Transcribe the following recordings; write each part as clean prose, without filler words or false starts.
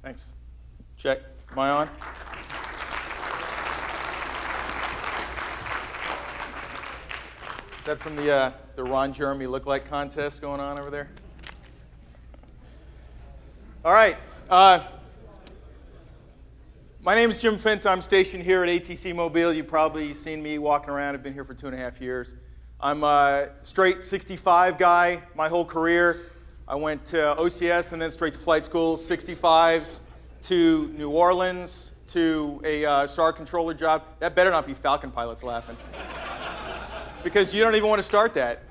Thanks. Check. Am I on? Is that from the Ron Jeremy look-like contest going on over there? All right. My name is Jim Finta. I'm stationed here at ATC Mobile. You've probably seen me walking around. I've been here for 2.5 years. I'm a straight 65 guy my whole career. I went to OCS and then straight to flight school, 65s to New Orleans to a star controller job. That better not be Falcon pilots laughing, because you don't even want to start that.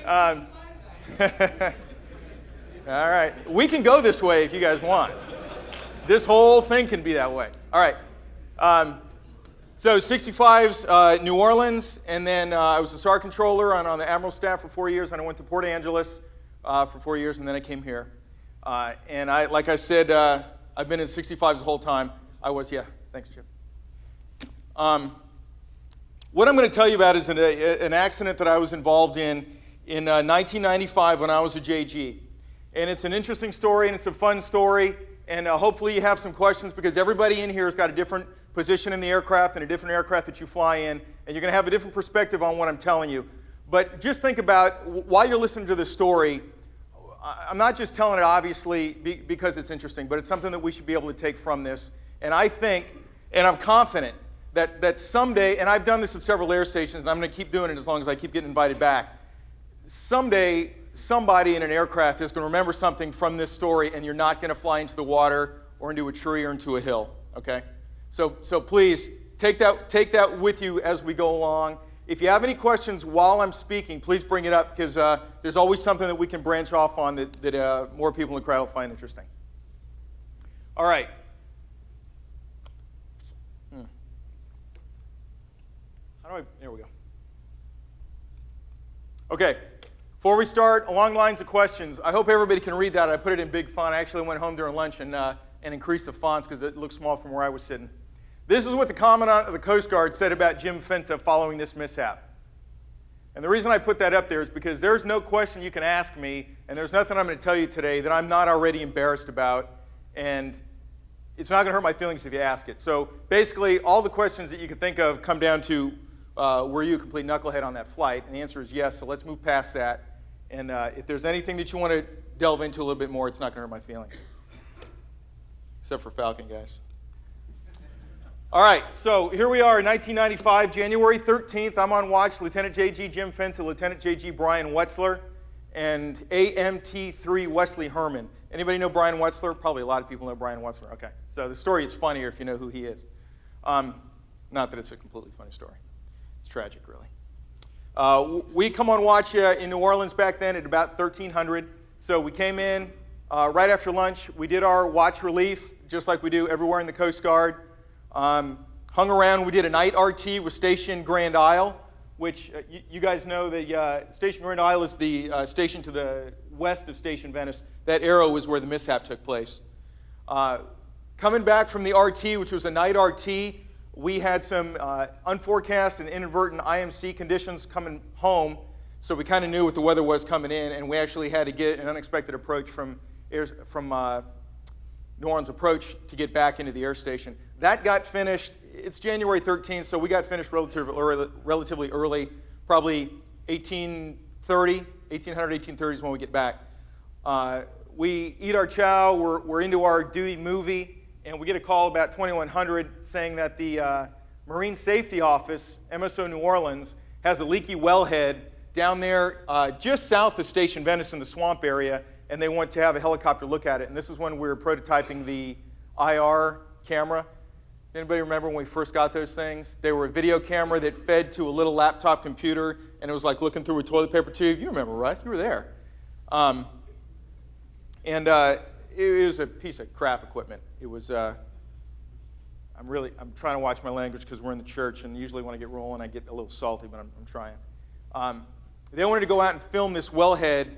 All right. We can go this way if you guys want. This whole thing can be that way. All right. So 65s, New Orleans, and then I was a SAR controller on the Admiral staff for 4 years, and I went to Port Angeles for 4 years, and then I came here. And like I said, I've been in 65s the whole time. Thanks, Chip. What I'm going to tell you about is an accident that I was involved in 1995 when I was a JG. And it's an interesting story, and it's a fun story, and hopefully you have some questions, because everybody in here has got a different position in the aircraft and a different aircraft that you fly in, and you're going to have a different perspective on what I'm telling you. But just think about, while you're listening to this story, I'm not just telling it obviously because it's interesting, but it's something that we should be able to take from this. And I think, and I'm confident, that someday, and I've done this at several air stations, and I'm going to keep doing it as long as I keep getting invited back, someday somebody in an aircraft is going to remember something from this story, and you're not going to fly into the water or into a tree or into a hill, okay? So please take that with you as we go along. If you have any questions while I'm speaking, please bring it up, because there's always something that we can branch off on that more people in the crowd will find interesting. All right. There we go. Okay. Before we start, along lines of questions, I hope everybody can read that. I put it in big font. I actually went home during lunch and increased the fonts because it looked small from where I was sitting. This is what the Commandant of the Coast Guard said about Jim Finta following this mishap. And the reason I put that up there is because there's no question you can ask me, and there's nothing I'm going to tell you today that I'm not already embarrassed about, and it's not going to hurt my feelings if you ask it. So basically, all the questions that you can think of come down to, were you a complete knucklehead on that flight? And the answer is yes, so let's move past that. And if there's anything that you want to delve into a little bit more, it's not going to hurt my feelings. Except for Falcon, guys. All right, so here we are in 1995, January 13th. I'm on watch, Lieutenant JG Jim Finta, Lieutenant JG Brian Wetzler, and AMT-3 Wesley Herman. Anybody know Brian Wetzler? Probably a lot of people know Brian Wetzler. Okay, so the story is funnier if you know who he is. Not that it's a completely funny story. It's tragic, really. We come on watch in New Orleans back then at about 1300. So we came in right after lunch. We did our watch relief, just like we do everywhere in the Coast Guard. Hung around. We did a night RT with Station Grand Isle, which you guys know the Station Grand Isle is the station to the west of Station Venice. That arrow is where the mishap took place. Coming back from the RT, which was a night RT, we had some unforecast and inadvertent IMC conditions coming home, so we kind of knew what the weather was coming in, and we actually had to get an unexpected approach from New Orleans approach to get back into the air station. That got finished. It's January 13th, so we got finished relatively early, probably 1830 is when we get back. We eat our chow. We're into our duty movie, and we get a call about 2100 saying that the Marine Safety Office, MSO New Orleans, has a leaky wellhead down there just south of Station Venice in the swamp area, and they want to have a helicopter look at it. And this is when we were prototyping the IR camera. Does anybody remember when we first got those things? They were a video camera that fed to a little laptop computer, and it was like looking through a toilet paper tube. You remember, Russ? You were there. It was a piece of crap equipment. It was, I'm trying to watch my language because we're in the church, and usually when I get rolling, I get a little salty, but I'm trying. They wanted to go out and film this wellhead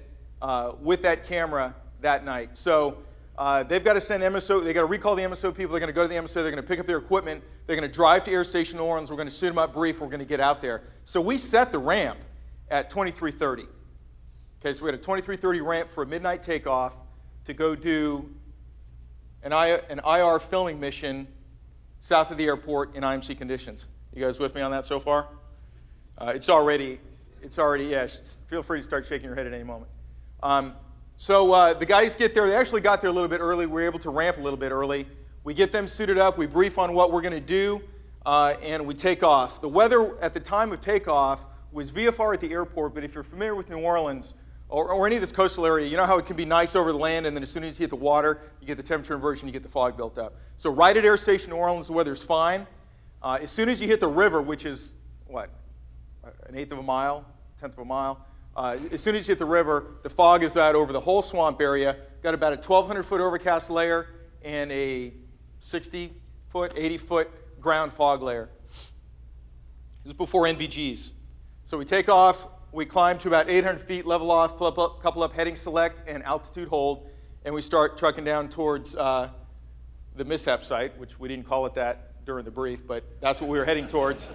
with that camera that night. So they've got to send MSO, they've got to recall the MSO people, they're going to go to the MSO, they're going to pick up their equipment, they're going to drive to Air Station New Orleans, we're going to suit them up brief, we're going to get out there. So we set the ramp at 2330. Okay, so we had a 2330 ramp for a midnight takeoff to go do an IR filming mission south of the airport in IMC conditions. You guys with me on that so far? It's already, yeah, feel free to start shaking your head at any moment. So the guys get there. They actually got there a little bit early. We were able to ramp a little bit early. We get them suited up. We brief on what we're going to do, and we take off. The weather at the time of takeoff was VFR at the airport, but if you're familiar with New Orleans or any of this coastal area, you know how it can be nice over the land, and then as soon as you hit the water, you get the temperature inversion, you get the fog built up. So right at Air Station New Orleans, the weather's fine. As soon as you hit the river, which is, what, an eighth of a mile, tenth of a mile, as soon as you hit the river, the fog is out over the whole swamp area. Got about a 1,200-foot overcast layer and a 60-foot, 80-foot ground fog layer. This is before NVGs. So we take off, we climb to about 800 feet, level off, couple up, heading select, and altitude hold, and we start trucking down towards the Mishap site, which we didn't call it that during the brief, but that's what we were heading towards.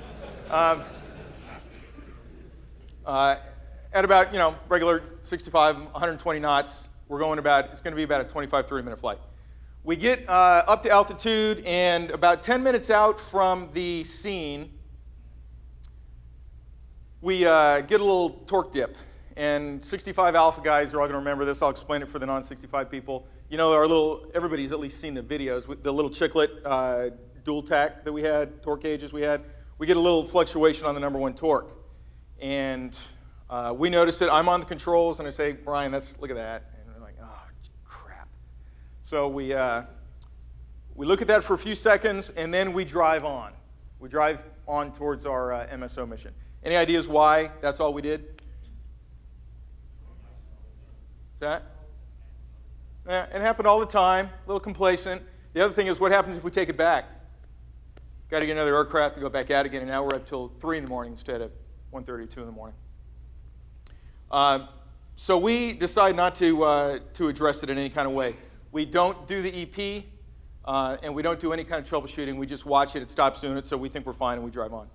At about, regular 65, 120 knots, we're going it's going to be about a 25, 30-minute flight. We get up to altitude, and about 10 minutes out from the scene, we get a little torque dip. And 65 Alpha guys are all going to remember this. I'll explain it for the non-65 people. Everybody's at least seen the videos, with the little chiclet dual tack that we had, torque gauges we had. We get a little fluctuation on the number one torque. And we notice it. I'm on the controls, and I say, Brian, look at that. And we're like, oh, crap. So we look at that for a few seconds, and then we drive on. We drive on towards our MSO mission. Any ideas why that's all we did? What's that? Yeah, it happened all the time, a little complacent. The other thing is, what happens if we take it back? Got to get another aircraft to go back out again, and now we're up till 3 in the morning instead of 1:30, 2 in the morning. So we decide not to address it in any kind of way. We don't do the EP, and we don't do any kind of troubleshooting. We just watch it stops doing it, so we think we're fine, and we drive on.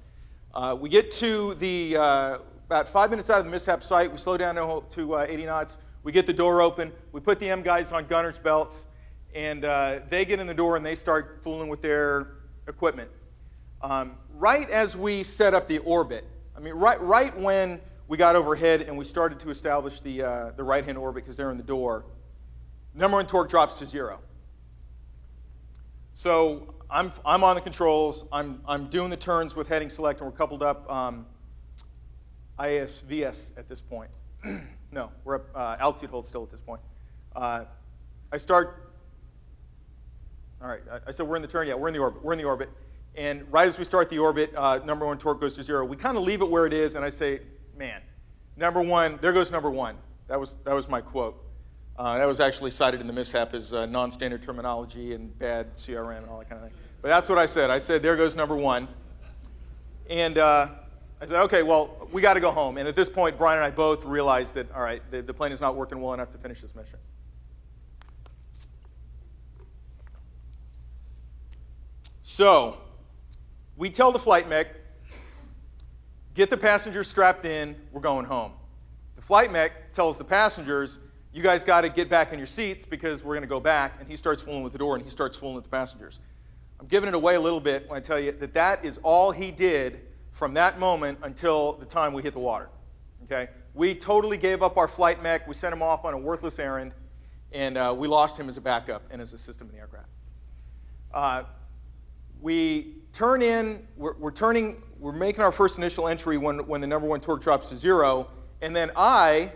We get to the about 5 minutes out of the Mishap site. We slow down to 80 knots. We get the door open. We put the M guys on gunner's belts, and they get in the door, and they start fooling with their equipment. Right as we set up the orbit, right when we got overhead and we started to establish the right-hand orbit because they're in the door, number one torque drops to 0. So I'm on the controls. I'm doing the turns with heading select, and we're coupled up ISVS at this point. No, we're up altitude hold still at this point. I start. All right, I said we're in the turn. Yeah, we're in the orbit. We're in the orbit. And right as we start the orbit, number one torque goes to 0. We kind of leave it where it is, and I say, man, number one, there goes number one. That was my quote. That was actually cited in the Mishap as non-standard terminology and bad CRM and all that kind of thing. But that's what I said. I said, there goes number one. And I said, okay, well, we got to go home. And at this point, Brian and I both realized that, all right, the plane is not working well enough to finish this mission. So we tell the flight mech, get the passengers strapped in, we're going home. The flight mech tells the passengers, you guys got to get back in your seats because we're going to go back, and he starts fooling with the door, and he starts fooling with the passengers. I'm giving it away a little bit when I tell you that that is all he did from that moment until the time we hit the water. Okay? We totally gave up our flight mech. We sent him off on a worthless errand, and we lost him as a backup and as a system in the aircraft. We turn in, we're making our first initial entry when the number one torque drops to 0, and then I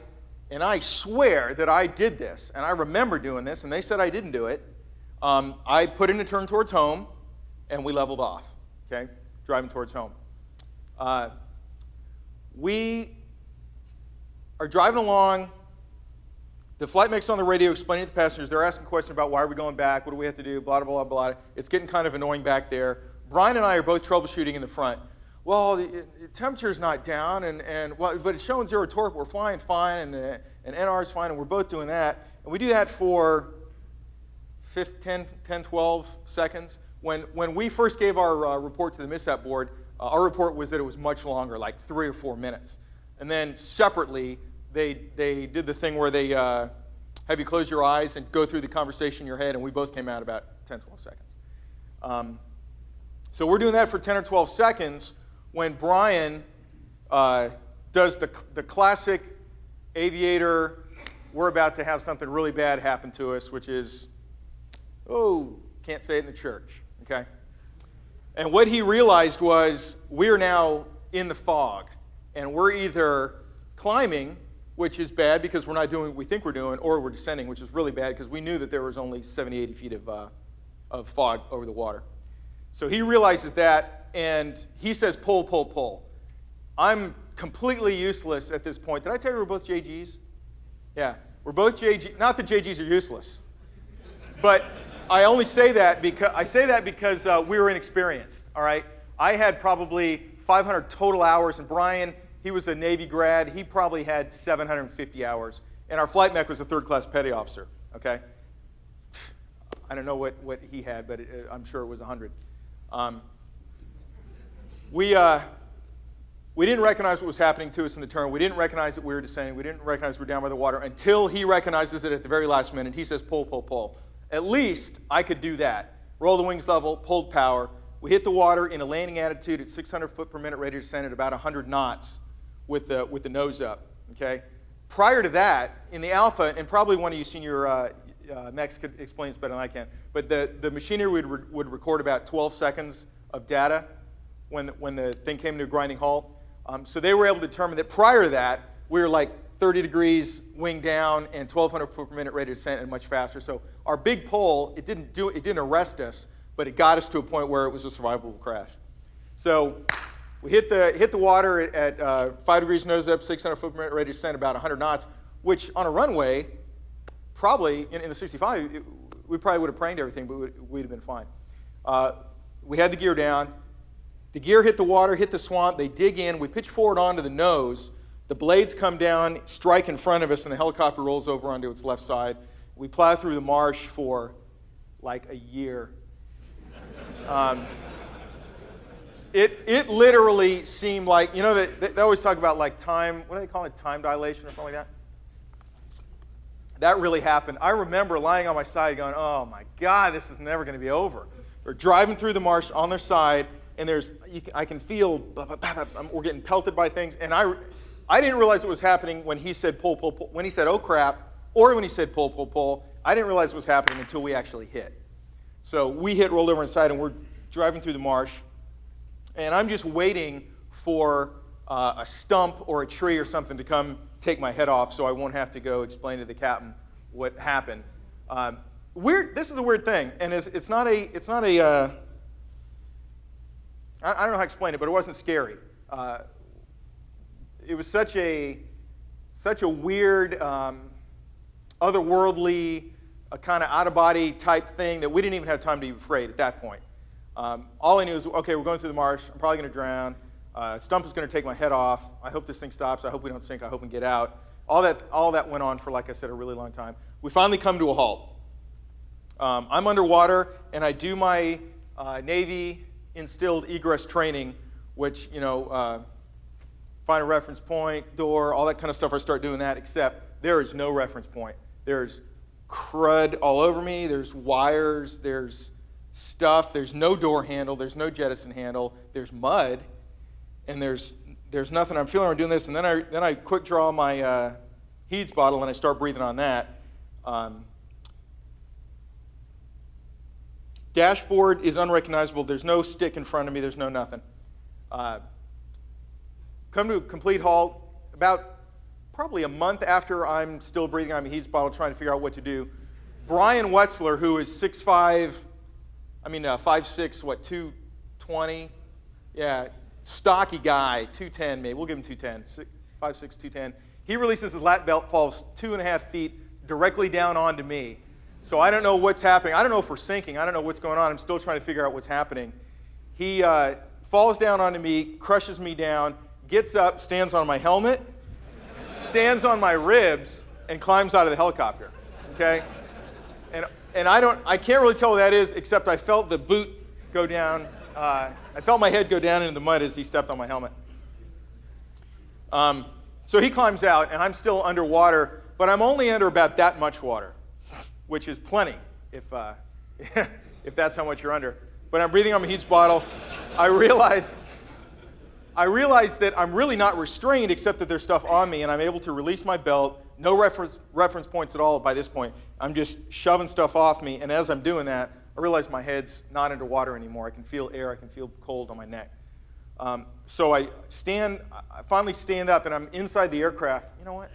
swear that I did this, and I remember doing this, and they said I didn't do it. I put in a turn towards home, and we leveled off, okay, driving towards home. We are driving along. The flight mech's on the radio explaining to the passengers. They're asking questions about why are we going back, what do we have to do, blah, blah, blah, blah. It's getting kind of annoying back there. Brian and I are both troubleshooting in the front. Well, the temperature's not down, but it's showing 0 torque. We're flying fine, and NR is fine, and we're both doing that. And we do that for 10, 12 seconds. When we first gave our report to the Mishap board, our report was that it was much longer, like 3 or 4 minutes. And then separately, they did the thing where they have you close your eyes and go through the conversation in your head, and we both came out about 10, 12 seconds. So we're doing that for 10 or 12 seconds when Brian does the classic aviator, we're about to have something really bad happen to us, which is, oh, can't say it in the church, okay? And what he realized was we're now in the fog, and we're either climbing, which is bad because we're not doing what we think we're doing, or we're descending, which is really bad because we knew that there was only 70, 80 feet of fog over the water. So he realizes that, and he says, pull, pull, pull. I'm completely useless at this point. Did I tell you we're both JGs? Yeah, we're both JGs. Not that JGs are useless, but I only say that because we were inexperienced, all right? I had probably 500 total hours, and Brian, he was a Navy grad. He probably had 750 hours, and our flight mech was a third-class petty officer, okay? I don't know what he had, but I'm sure it was 100. We didn't recognize what was happening to us in the turn. We didn't recognize that we were descending. We didn't recognize we were down by the water until he recognizes it at the very last minute. He says, pull, pull, pull. At least I could do that. Roll the wings level, pulled power. We hit the water in a landing attitude at 600 foot per minute, ready to descend at about 100 knots with the nose up, okay? Prior to that, in the Alpha, and probably one of you senior mechs could explain this better than I can, but the machinery would record about 12 seconds of data when the thing came to a grinding halt. So they were able to determine that prior to that, we were like 30 degrees wing down and 1,200 foot per minute rate of descent and much faster. So our big pull, it didn't arrest us, but it got us to a point where it was a survivable crash. So we hit the water at 5 degrees nose up, 600 foot per minute rate of descent, about 100 knots, which on a runway, probably in the 65, we probably would have praned everything, but we'd have been fine. We had the gear down. The gear hit the water, hit the swamp. They dig in. We pitch forward onto the nose. The blades come down, strike in front of us, and the helicopter rolls over onto its left side. We plow through the marsh for like a year. It literally seemed like, you know, they always talk about like time, what do they call it, time dilation or something like that? That really happened. I remember lying on my side going, oh my God, this is never going to be over. We're driving through the marsh on their side, and I can feel, we're getting pelted by things, and I didn't realize it was happening when he said pull, pull, pull. When he said, oh crap, or when he said pull, pull, pull, I didn't realize it was happening until we actually hit. So we hit, rolled over inside, and we're driving through the marsh, and I'm just waiting for a stump or a tree or something to come take my head off so I won't have to go explain to the captain what happened. This is a weird thing, and it's not a I don't know how to explain it, but it wasn't scary. It was such a weird, otherworldly, kind of out-of-body type thing that we didn't even have time to be afraid at that point. All I knew was, okay, we're going through the marsh. I'm probably going to drown. Stump is going to take my head off. I hope this thing stops. I hope we don't sink. I hope we get out. All that went on for, like I said, a really long time. We finally come to a halt. I'm underwater, and I do my Navy instilled egress training, which, you know, find a reference point, door, all that kind of stuff. I start doing that, except there is no reference point. There's crud all over me. There's wires. There's stuff. There's no door handle. There's no jettison handle. There's mud, and there's nothing. I'm feeling I'm doing this, and then I quick draw my Heeds bottle, and I start breathing on that. Dashboard is unrecognizable. There's no stick in front of me. There's no nothing. Come to a complete halt. About probably a month after I'm still breathing on my Heeds bottle, trying to figure out what to do, Brian Wetzler, who is 5'6", 220? Yeah, stocky guy, 210 maybe. We'll give him 210, 5'6", 210. He releases his lat belt, falls 2.5 feet directly down onto me. So I don't know what's happening. I don't know if we're sinking. I don't know what's going on. I'm still trying to figure out what's happening. He falls down onto me, crushes me down, gets up, stands on my helmet, stands on my ribs, and climbs out of the helicopter. Okay? And I can't really tell what that is, except I felt the boot go down. I felt my head go down into the mud as he stepped on my helmet. So he climbs out, and I'm still underwater. but I'm only under about that much water, which is plenty if, if that's how much you're under. But I'm breathing on my Heats bottle. I realize that I'm really not restrained except that there's stuff on me, and I'm able to release my belt. No reference points at all by this point. I'm just shoving stuff off me, and as I'm doing that, I realize my head's not underwater anymore. I can feel air. I can feel cold on my neck. So I finally stand up, and I'm inside the aircraft. You know what?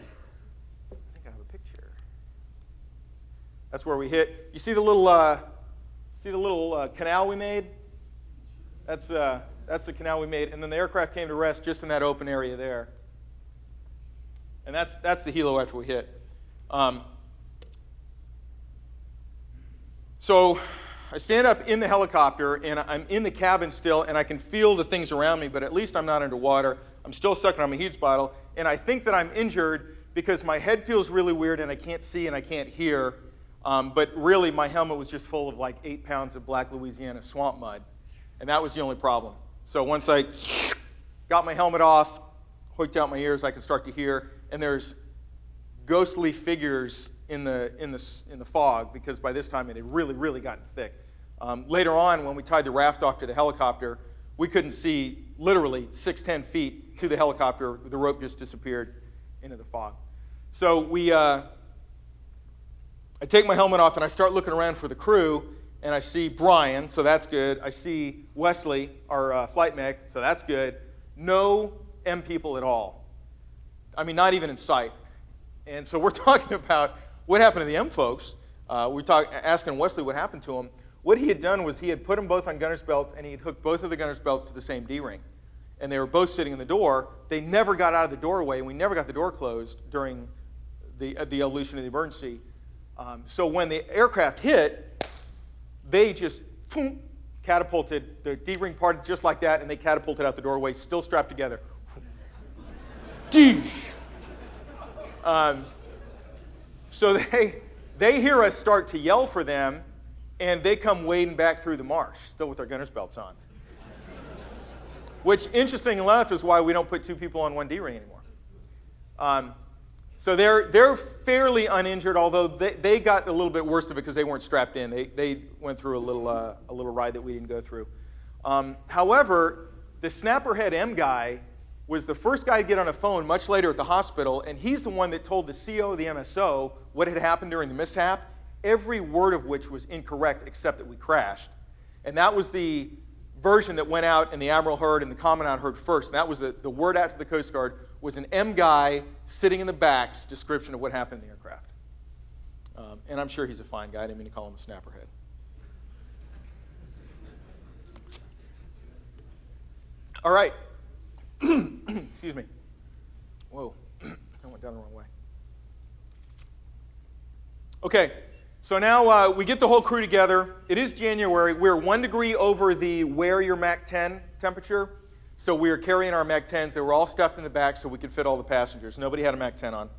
I think I have a picture. That's where we hit. You see the little canal we made? That's the canal we made, and then the aircraft came to rest just in that open area there. And that's the helo after we hit. So I stand up in the helicopter, and I'm in the cabin still, and I can feel the things around me, but at least I'm not underwater. I'm still sucking on my Heats bottle, and I think that I'm injured because my head feels really weird, and I can't see and I can't hear. But really, my helmet was just full of like 8 pounds of black Louisiana swamp mud, and that was the only problem. So once I got my helmet off, hooked out my ears, I could start to hear, and there's ghostly figures in the fog, because by this time it had really gotten thick. Later on, when we tied the raft off to the helicopter, we couldn't see literally 6-10 feet to the helicopter. The rope just disappeared into the fog. So I take my helmet off and I start looking around for the crew, and I see Brian, so that's good. I see Wesley, our flight mech, so that's good. No M people at all. I mean, not even in sight. And so we're talking about what happened to the M folks. We're asking Wesley what happened to them. What he had done was he had put them both on gunner's belts, and he had hooked both of the gunner's belts to the same D-ring. And they were both sitting in the door. They never got out of the doorway, and we never got the door closed during the evolution of the emergency. So when the aircraft hit, they just catapulted. The D-ring parted just like that, and they catapulted out the doorway, still strapped together. Deesh. So they hear us start to yell for them, and they come wading back through the marsh, still with their gunner's belts on. Which, interesting enough, is why we don't put 2 people on 1 D-ring anymore. So they're fairly uninjured, although they got a little bit worse of it because they weren't strapped in. They went through a little ride that we didn't go through. However, the Snapperhead M guy was the first guy to get on a phone much later at the hospital, and he's the one that told the CO of the MSO what had happened during the mishap, every word of which was incorrect except that we crashed. And that was the version that went out and the Admiral heard and the Commandant heard first. And that was the word out to the Coast Guard was an M guy sitting in the back's description of what happened in the aircraft. And I'm sure he's a fine guy. I didn't mean to call him a Snapperhead. All right. Excuse me. Whoa, I went down the wrong way. Okay, so now we get the whole crew together. It is January. We're 1 degree over the wear your Mac 10 temperature. So we were carrying our Mac 10s. They were all stuffed in the back so we could fit all the passengers. Nobody had a Mac 10 on.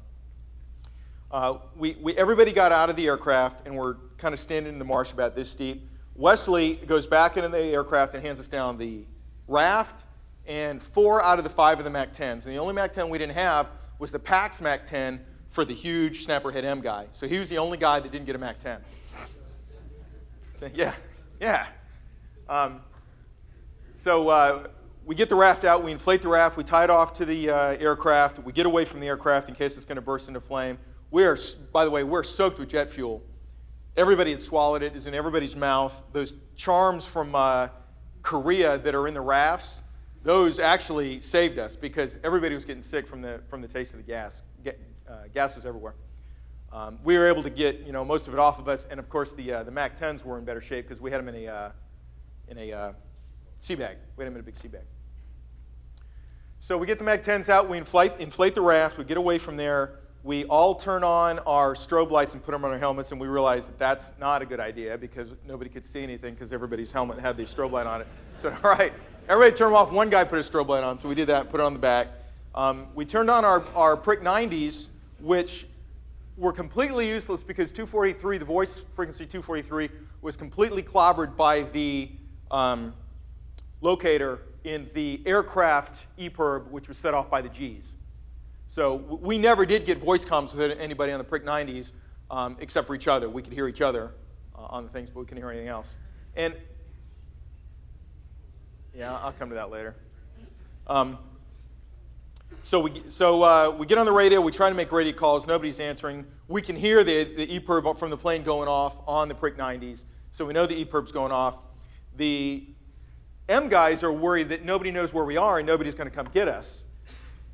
Everybody got out of the aircraft, and we're kind of standing in the marsh about this deep. Wesley goes back into the aircraft and hands us down the raft and 4 out of the 5 of the Mac 10s. And the only Mac 10 we didn't have was the PAX Mac 10 for the huge Snapperhead M guy. So he was the only guy that didn't get a Mac 10. So, yeah. We get the raft out, we inflate the raft, we tie it off to the aircraft, we get away from the aircraft in case it's going to burst into flame. By the way, we're soaked with jet fuel. Everybody had swallowed it. It's in everybody's mouth. Those charms from Korea that are in the rafts, those actually saved us because everybody was getting sick from the taste of the gas. Gas was everywhere. We were able to get most of it off of us, and of course the Mac 10s were in better shape because we had them in a sea bag. We had them in a big sea bag. So we get the Mac 10s out, we inflate the raft, we get away from there, we all turn on our strobe lights and put them on our helmets, and we realize that that's not a good idea because nobody could see anything because everybody's helmet had the strobe light on it. So, all right, everybody turn them off. One guy put a strobe light on, so we did that and put it on the back. We turned on our Prick 90s, which were completely useless because 243, the voice frequency 243, was completely clobbered by the locator in the aircraft EPIRB, which was set off by the Gs. So we never did get voice comms with anybody on the Prick 90s except for each other. We could hear each other on the things, but we couldn't hear anything else. And yeah, I'll come to that later. So we get on the radio. We try to make radio calls. Nobody's answering. We can hear the EPIRB from the plane going off on the Prick 90s. So we know the EPIRB's going off. The M guys are worried that nobody knows where we are and nobody's going to come get us.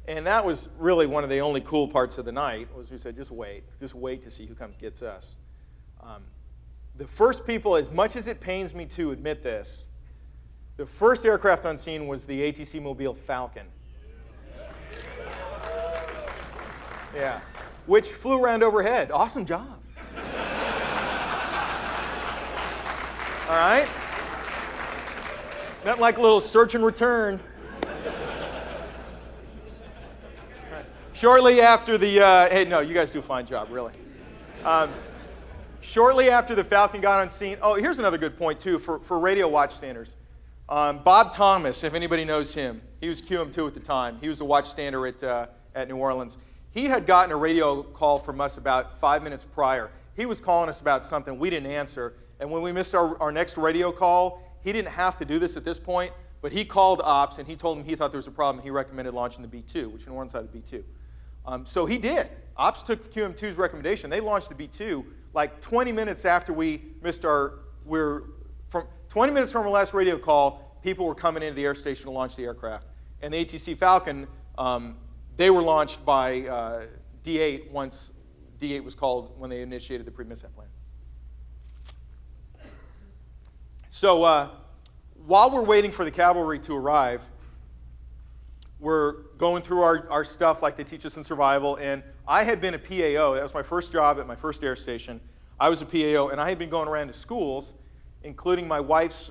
And that was really one of the only cool parts of the night, was we said, just wait to see who comes gets us. The first people, as much as it pains me to admit this, the first aircraft on scene was the ATC Mobile Falcon. Yeah, which flew around overhead. Awesome job. All right? Nothing like a little search and return. Shortly after the, hey, no, you guys do a fine job, really. Shortly after the Falcon got on scene, oh, here's another good point, too, for radio watchstanders. Bob Thomas, if anybody knows him, he was QM2 at the time. He was a watchstander at New Orleans. He had gotten a radio call from us about 5 minutes prior. He was calling us about something we didn't answer. And when we missed our next radio call, he didn't have to do this at this point, but he called Ops and he told him he thought there was a problem. He recommended launching the B-2, which New Orleans had a B-2. So he did. Ops took QM2's recommendation. They launched the B-2 like 20 minutes after we missed 20 minutes from our last radio call, people were coming into the air station to launch the aircraft. And the ATC Falcon, they were launched by D8 once D8 was called when they initiated the pre-mishap plan. So while we're waiting for the cavalry to arrive, we're going through our stuff like they teach us in survival. And I had been a PAO. That was my first job at my first air station. I was a PAO, and I had been going around to schools, including my wife's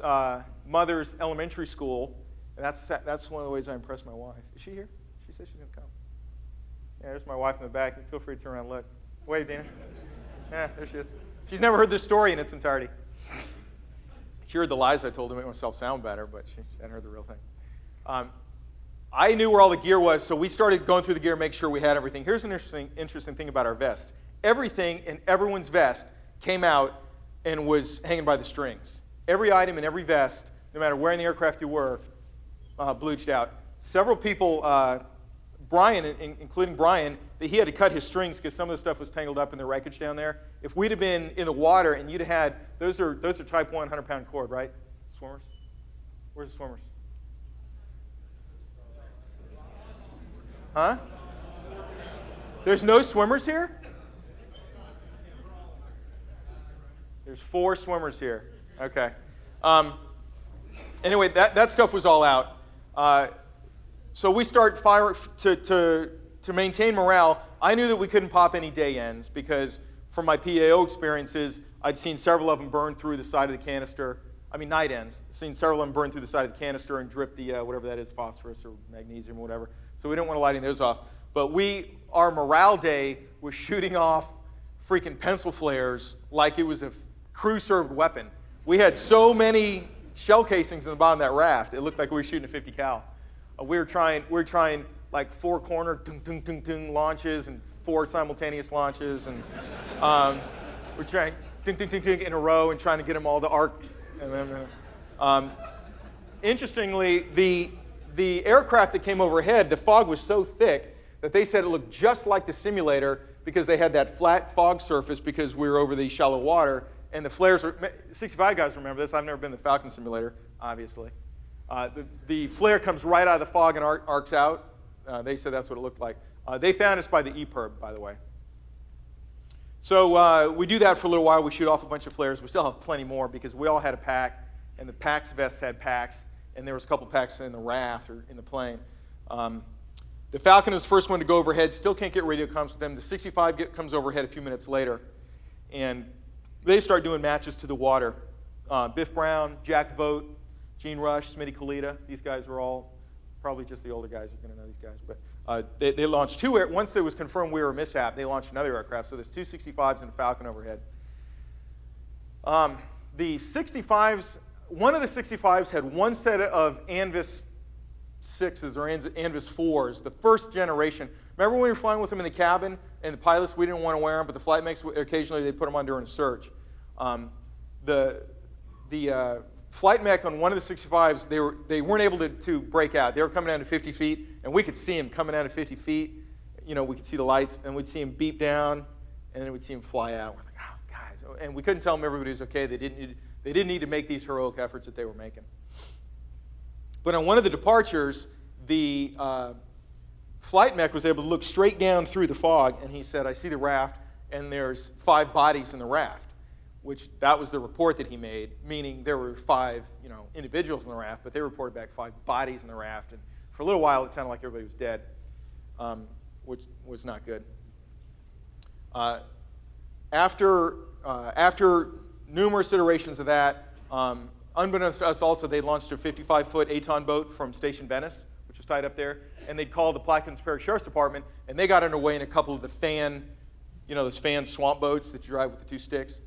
mother's elementary school. And that's one of the ways I impressed my wife. Is she here? She said she's going to come. Yeah, there's my wife in the back. Feel free to turn around and look. Wave, Dina. Yeah, there she is. She's never heard this story in its entirety. She heard the lies I told her to make myself sound better, but she hadn't heard the real thing. I knew where all the gear was, so we started going through the gear, make sure we had everything. Here's an interesting thing about our vest. Everything in everyone's vest came out and was hanging by the strings. Every item in every vest, no matter where in the aircraft you were, bleached out. Several people, Brian, including Brian, that he had to cut his strings because some of the stuff was tangled up in the wreckage down there. If we'd have been in the water and you'd have had, those are type 1 100-pound cord, right? Swimmers? Where's the swimmers? Huh? There's no swimmers here? There's 4 swimmers here. Okay. Anyway, that stuff was all out. So we start firing to maintain morale. I knew that we couldn't pop any day ends because from my PAO experiences, I'd seen several of them burn through the side of the canister. I mean, night ends. Seen several of them burn through the side of the canister and drip the whatever that is, phosphorus or magnesium or whatever. So we didn't want to light those off. But our morale day was shooting off freaking pencil flares like it was a crew-served weapon. We had so many shell casings in the bottom of that raft. It looked like we were shooting a 50 cal. We were trying like 4 corner launches and 4 simultaneous launches, and we're trying in a row and trying to get them all to arc. Interestingly, the aircraft that came overhead, the fog was so thick that they said it looked just like the simulator because they had that flat fog surface because we were over the shallow water. And the flares were, 65 guys remember this. I've never been in the Falcon simulator, obviously. The flare comes right out of the fog and arcs out. They said that's what it looked like. They found us by the EPIRB, by the way. So we do that for a little while. We shoot off a bunch of flares. We still have plenty more because we all had a pack, and the packs vests had packs, and there was a couple packs in the raft or in the plane. The Falcon is the first one to go overhead. Still can't get radio comms with them. The 65 comes overhead a few minutes later, and they start doing matches to the water. Biff Brown, Jack Vogt, Gene Rush, Smitty Kalita. These guys were all, probably just the older guys are going to know these guys. But they launched 2 once it was confirmed we were a mishap, they launched another aircraft. So there's 2 65s and a Falcon overhead. The 65s, one of the 65s had one set of Anvis 6s or Anvis 4s, the first generation. Remember when we were flying with them in the cabin, and the pilots, we didn't want to wear them, but the flight mechs, occasionally they put them on during a search. The flight mech on one of the 65s, they weren't able to break out. They were coming down to 50 feet, and we could see them coming down to 50 feet. You know, we could see the lights, and we'd see them beep down, and then we'd see them fly out. We're like, oh, guys. And we couldn't tell them everybody was okay. They didn't need to make these heroic efforts that they were making. But on one of the departures, the flight mech was able to look straight down through the fog, and he said, I see the raft, and there's 5 bodies in the raft, which that was the report that he made, meaning there were 5 individuals in the raft, but they reported back 5 bodies in the raft. And for a little while, it sounded like everybody was dead, which was not good. After numerous iterations of that, unbeknownst to us also, they launched a 55-foot Aton boat from Station Venice, which was tied up there, and they'd call the Plaquemines Parish Sheriff's Department, and they got underway in a couple of the those fan swamp boats that you drive with the 2 sticks.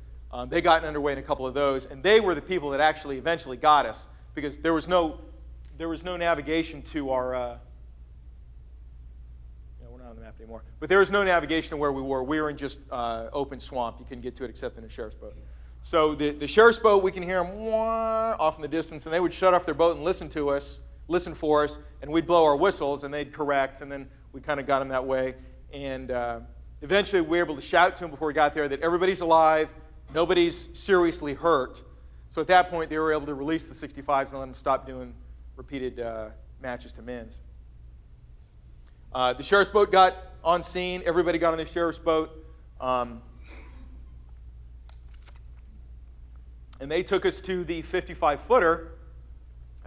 They got underway in a couple of those, and they were the people that actually eventually got us, because there was no navigation to our we're not on the map anymore, but there was no navigation to where we were. We were in just open swamp. You couldn't get to it except in a sheriff's boat. So the sheriff's boat, we can hear them off in the distance, and they would shut off their boat and listen for us, and we'd blow our whistles, and they'd correct, and then we kind of got them that way. And eventually we were able to shout to them before we got there that everybody's alive, nobody's seriously hurt. So at that point, they were able to release the 65s and let them stop doing repeated matches to men's. The sheriff's boat got on scene. Everybody got on the sheriff's boat. And they took us to the 55-footer.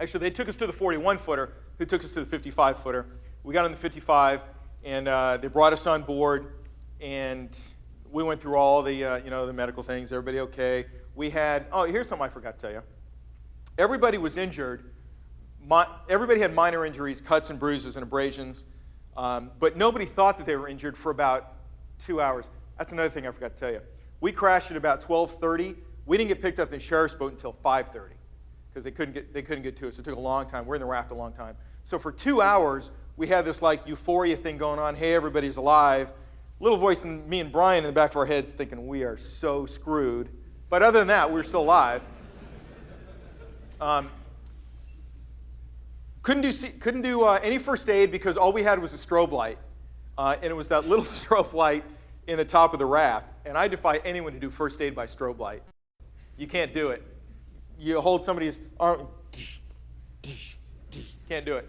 Actually, they took us to the 41-footer, who took us to the 55-footer. We got on the 55, and they brought us on board, and we went through all the the medical things. Everybody okay? We had here's something I forgot to tell you. Everybody was injured. Everybody had minor injuries, cuts and bruises and abrasions, but nobody thought that they were injured for about 2 hours. That's another thing I forgot to tell you. We crashed at about 12:30. We didn't get picked up in the sheriff's boat until 5:30 because they couldn't get to us. It took a long time. We're in the raft a long time. So for 2 hours, we had this like euphoria thing going on. Hey, everybody's alive. Little voice in me and Brian in the back of our heads thinking we are so screwed. But other than that, we were still alive. Couldn't do any first aid because all we had was a strobe light, and it was that little strobe light in the top of the raft. And I defy anyone to do first aid by strobe light. You can't do it. You hold somebody's arm, can't do it.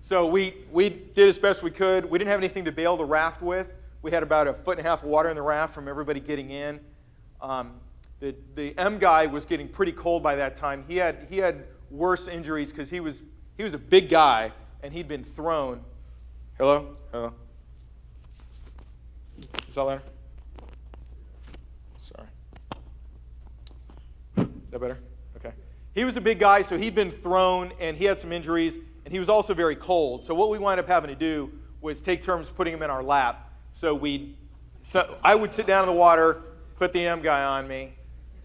So we did as best we could. We didn't have anything to bail the raft with. We had about 1.5 feet of water in the raft from everybody getting in. The M guy was getting pretty cold by that time. He had worse injuries because he was a big guy and he'd been thrown. Hello? Hello? Is that louder? Sorry. Is that better? Okay. He was a big guy, so he'd been thrown and he had some injuries, and he was also very cold. So what we wound up having to do was take turns putting him in our lap. So I would sit down in the water, put the M guy on me.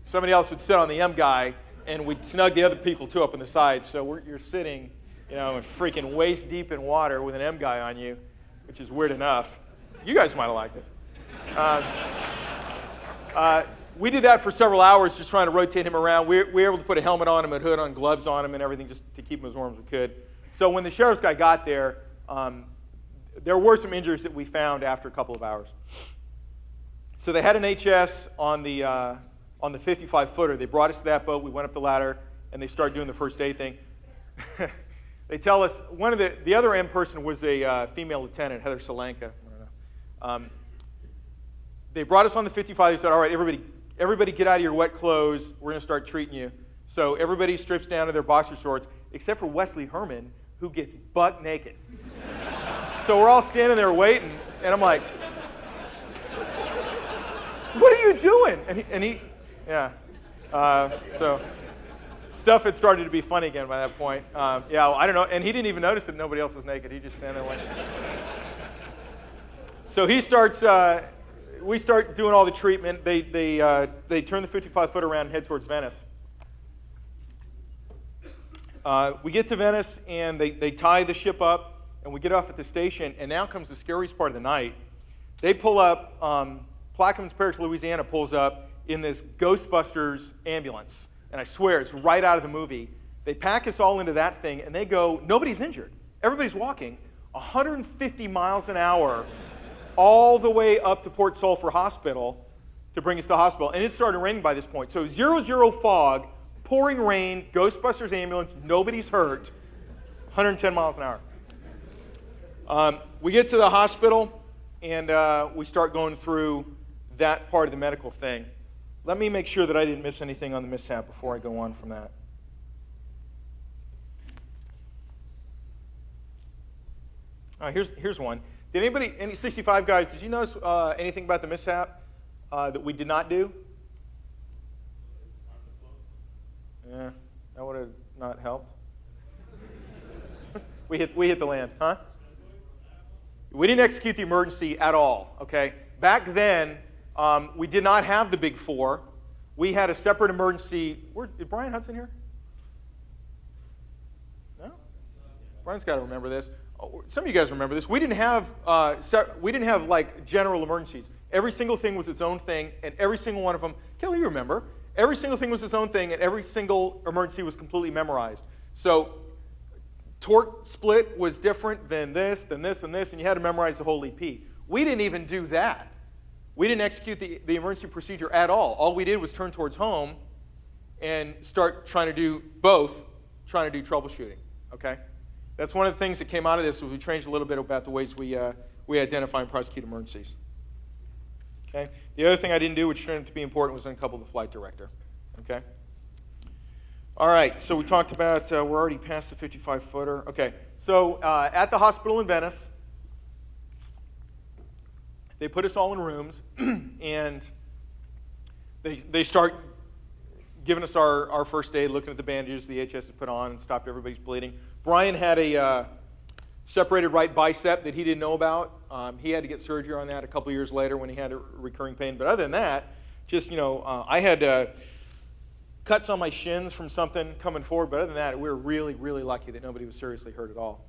Somebody else would sit on the M guy, and we'd snug the other people too up on the side. So you're sitting, freaking waist deep in water with an M guy on you, which is weird enough. You guys might have liked it. We did that for several hours, just trying to rotate him around. We were able to put a helmet on him, a hood on, gloves on him, and everything, just to keep him as warm as we could. So when the sheriff's guy got there, there were some injuries that we found after a couple of hours. So they had an HS on the 55-footer. They brought us to that boat. We went up the ladder, and they started doing the first aid thing. They tell us one of the other M person was a female lieutenant, Heather Solanka. I don't know. They brought us on the 55. They said, "All right, everybody, get out of your wet clothes. We're going to start treating you." So everybody strips down to their boxer shorts, except for Wesley Herman, who gets butt naked. So we're all standing there waiting, and I'm like, "What are you doing?" And he so stuff had started to be funny again by that point. I don't know, and he didn't even notice that nobody else was naked. He just standing there waiting. So he starts. We start doing all the treatment. They turn the 55-foot around and head towards Venice. We get to Venice, and they tie the ship up. and we get off at the station, and now comes the scariest part of the night. They pull up, Plaquemines Parish, Louisiana pulls up in this Ghostbusters ambulance. And I swear, it's right out of the movie. They pack us all into that thing, and they go, nobody's injured. Everybody's walking 150 miles an hour all the way up to Port Sulphur Hospital to bring us to the hospital. And it started raining by this point. So 0 fog, pouring rain, Ghostbusters ambulance, nobody's hurt, 110 miles an hour. We get to the hospital, and we start going through that part of the medical thing. Let me make sure that I didn't miss anything on the mishap before I go on from that. Here's one. Did anybody, any 65 guys, did you notice anything about the mishap that we did not do? Yeah, that would have not helped. we hit the land, huh? We didn't execute the emergency at all, okay? Back then, we did not have the Big Four. We had a separate emergency. Is Brian Hudson here? No? Brian's got to remember this. Oh, some of you guys remember this. We didn't have like general emergencies. Every single thing was its own thing, and every single one of them, Kelly, you remember, every single thing was its own thing, and every single emergency was completely memorized. So torque split was different than this, and this, and you had to memorize the whole EP. We didn't even do that. We didn't execute the emergency procedure at all. All we did was turn towards home and start trying to do both, trying to do troubleshooting, okay? That's one of the things that came out of this was we changed a little bit about the ways we identify and prosecute emergencies, okay? The other thing I didn't do, which turned out to be important, was uncouple the flight director, okay? All right, so we talked about, we're already past the 55-footer. Okay, so at the hospital in Venice, they put us all in rooms, and they start giving us our first aid, looking at the bandages the HS had put on and stopped everybody's bleeding. Brian had a separated right bicep that he didn't know about. He had to get surgery on that a couple years later when he had a recurring pain. But other than that, just, I had cuts on my shins from something coming forward. But other than that, we were really, really lucky that nobody was seriously hurt at all.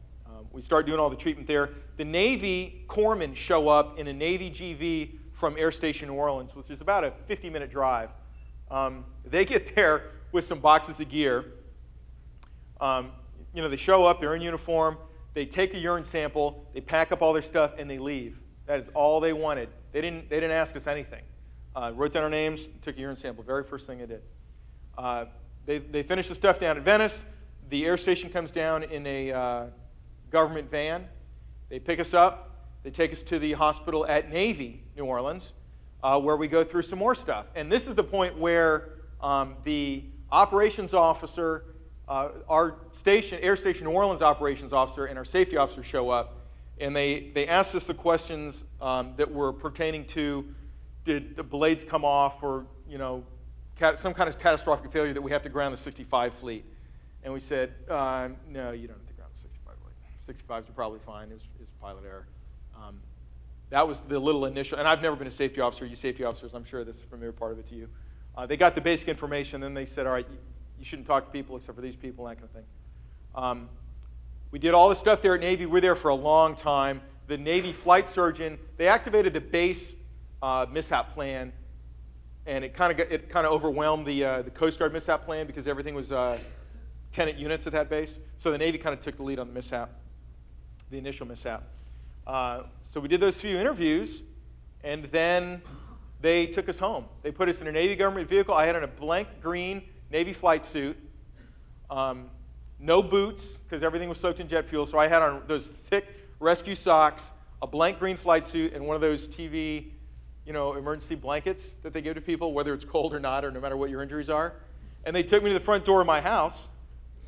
We start doing all the treatment there. The Navy corpsmen show up in a Navy GV from Air Station New Orleans, which is about a 50-minute drive. They get there with some boxes of gear. They show up, they're in uniform, they take a urine sample, they pack up all their stuff, and they leave. That is all they wanted. They didn't ask us anything. Wrote down our names, took a urine sample, very first thing they did. They finished the stuff down at Venice. The air station comes down in a government van. They pick us up. They take us to the hospital at Navy, New Orleans, where we go through some more stuff. And this is the point where the operations officer, our Air Station New Orleans operations officer, and our safety officer show up, and they asked us the questions that were pertaining to, did the blades come off, or some kind of catastrophic failure that we have to ground the 65 fleet. And we said, no, you don't have to ground the 65 fleet. 65s are probably fine. It was pilot error. That was the little initial, and I've never been a safety officer. You safety officers, I'm sure this is a familiar part of it to you. They got the basic information, then they said, all right, you shouldn't talk to people except for these people, that kind of thing. We did all this stuff there at Navy. We were there for a long time. The Navy flight surgeon, they activated the base mishap plan, and it kind of overwhelmed the Coast Guard mishap plan because everything was tenant units at that base. So the Navy kind of took the lead on the mishap, the initial mishap. So we did those few interviews, and then they took us home. They put us in a Navy government vehicle. I had on a blank green Navy flight suit, no boots because everything was soaked in jet fuel. So I had on those thick rescue socks, a blank green flight suit, and one of those TV, emergency blankets that they give to people, whether it's cold or not, or no matter what your injuries are. And they took me to the front door of my house,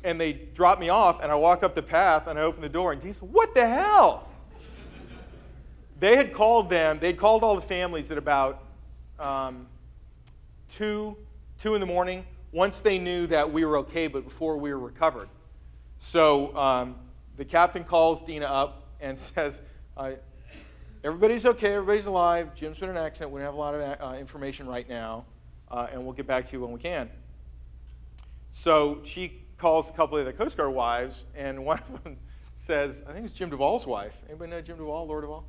and they dropped me off, and I walk up the path, and I open the door, and he said, "What the hell?" They had called them. They'd called all the families at about 2 in the morning, once they knew that we were okay, but before we were recovered. So the captain calls Dina up and says, everybody's okay, everybody's alive, Jim's been in an accident, we don't have a lot of information right now, and we'll get back to you when we can. So she calls a couple of the Coast Guard wives, and one of them says, I think it's Jim Duvall's wife. Anybody know Jim Duvall, Lord Duvall?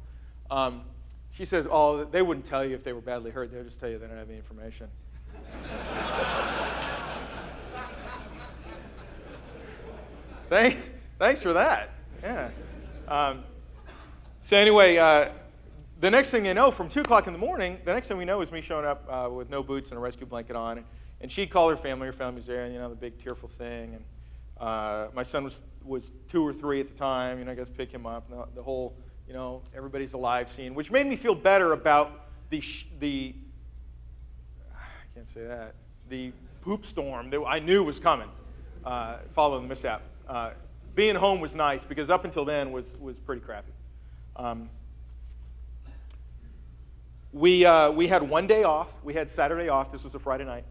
She says, oh, they wouldn't tell you if they were badly hurt. They'll just tell you they don't have the information. Thanks for that. Yeah. So anyway, the next thing you know, from 2 o'clock in the morning, the next thing we know is me showing up with no boots and a rescue blanket on. And she'd call her family was there, and, the big tearful thing. And my son was 2 or 3 at the time, I got to pick him up. The whole, everybody's alive scene, which made me feel better about the I can't say that, the poop storm that I knew was coming following the mishap. Being home was nice because up until then was pretty crappy. We had one day off. We had Saturday off. This was a Friday night.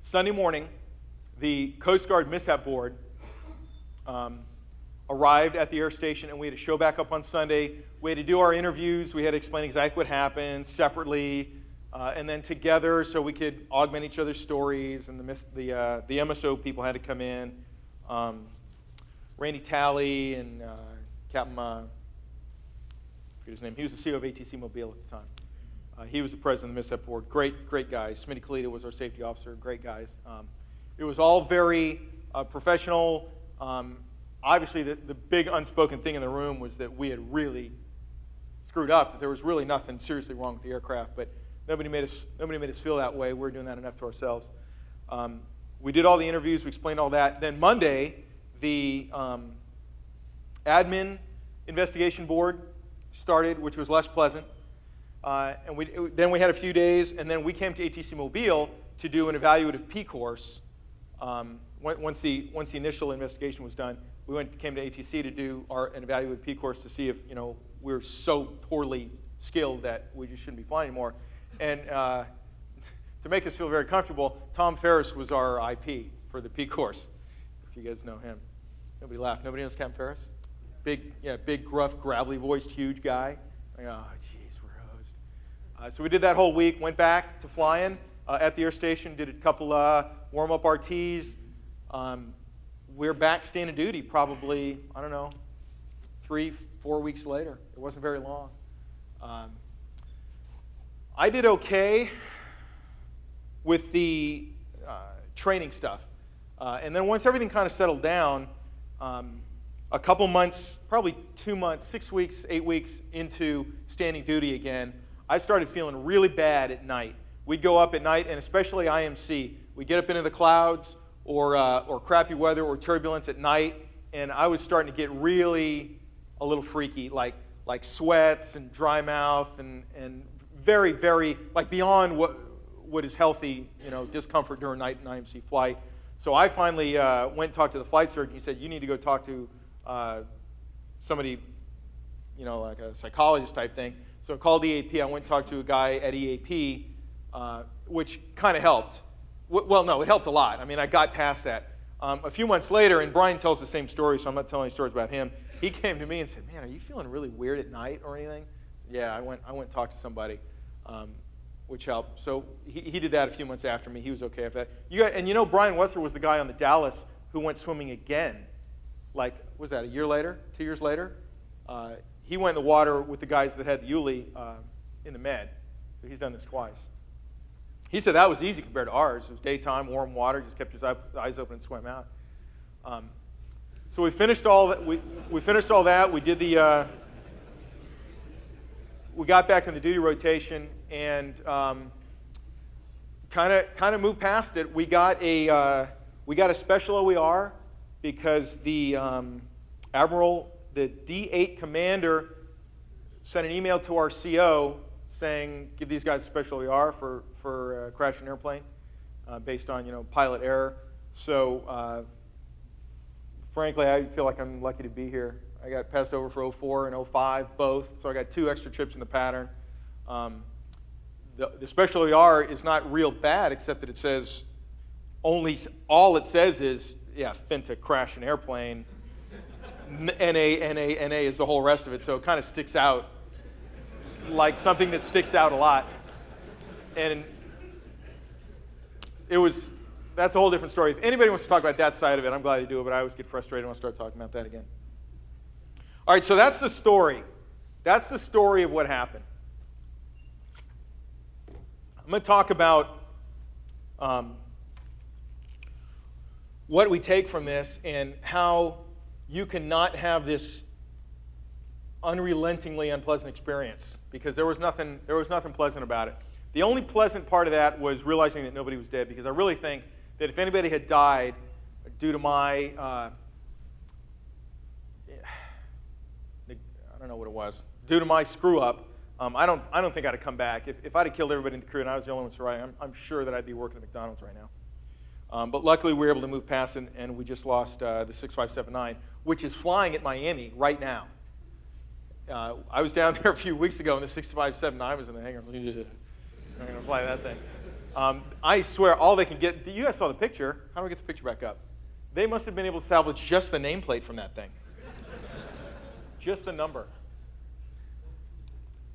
Sunday morning, the Coast Guard mishap board arrived at the air station, and we had to show back up on Sunday. We had to do our interviews. We had to explain exactly what happened separately, and then together so we could augment each other's stories. And the MSO people had to come in. Randy Talley and Captain, I forget his name. He was the CEO of ATC Mobile at the time. He was the president of the mishap board. Great guys. Smitty Kalita was our safety officer. Great guys. It was all very professional. Obviously, the big unspoken thing in the room was that we had really screwed up, that there was really nothing seriously wrong with the aircraft, but nobody made us feel that way. We were doing that enough to ourselves. We did all the interviews. We explained all that. Then Monday, the admin investigation board started, which was less pleasant. And then we had a few days, and then we came to ATC Mobile to do an evaluative P course. Once the initial investigation was done, we came to ATC to do an evaluative P course to see if we were so poorly skilled that we just shouldn't be flying anymore. And to make us feel very comfortable, Tom Ferris was our IP for the P course. If you guys know him, nobody laughed. Nobody knows Captain Ferris? Big, gruff, gravelly-voiced, huge guy. Like, oh, geez, we're hosed. So we did that whole week. Went back to flying at the air station. Did a couple warm-up RTs. We're back standing duty probably, 3-4 weeks later. It wasn't very long. I did okay with the training stuff. And then once everything kind of settled down, a couple months, probably 2 months, 6 weeks, 8 weeks into standing duty again, I started feeling really bad at night. We'd go up at night, and especially IMC. We'd get up into the clouds or crappy weather or turbulence at night, and I was starting to get really a little freaky, like sweats and dry mouth and very, very, beyond what is healthy, discomfort during night and IMC flight. So I finally went and talked to the flight surgeon. He said, you need to go talk to somebody, like a psychologist type thing. So I called EAP. I went and talked to a guy at EAP, which kind of helped. Well, no, it helped a lot. I got past that. A few months later, and Brian tells the same story, so I'm not telling any stories about him. He came to me and said, man, are you feeling really weird at night or anything? I said, yeah, I went and talked to somebody, which helped. So he did that a few months after me. He was okay after that. Brian Wetzel was the guy on the Dallas who went swimming again. Was that a year later, 2 years later? He went in the water with the guys that had the Yuli in the Med. So he's done this twice. He said that was easy compared to ours. It was daytime, warm water, just kept his eyes open and swam out. So we finished all that. We finished all that. We did the. We got back in the duty rotation and kind of moved past it. We got a special OER because the admiral, the D8 commander, sent an email to our CO saying, give these guys a special OER for crashing an airplane based on pilot error. So frankly, I feel like I'm lucky to be here. I got passed over for 04 and 05 both, so I got 2 extra trips in the pattern. The special OER is not real bad, except that it says all it says is, Finta crashed an airplane. NA is the whole rest of it, so it kind of sticks out like something that sticks out a lot. And that's a whole different story. If anybody wants to talk about that side of it, I'm glad to do it, but I always get frustrated when I start talking about that again. All right, so that's the story. That's the story of what happened. I'm going to talk about what we take from this and how you cannot have this unrelentingly unpleasant experience, because there was nothing pleasant about it. The only pleasant part of that was realizing that nobody was dead, because I really think that if anybody had died due to my, I don't know what it was, due to my screw up, I don't think I'd have come back. If I'd have killed everybody in the crew and I was the only one surviving, I'm sure that I'd be working at McDonald's right now. But luckily we were able to move past it, and we just lost the 6579, which is flying at Miami right now. I was down there a few weeks ago, and the 6579 was in the hangar. I'm going to fly that thing. I swear, all they can get, you guys saw the picture. How do we get the picture back up? They must have been able to salvage just the nameplate from that thing. Just the number.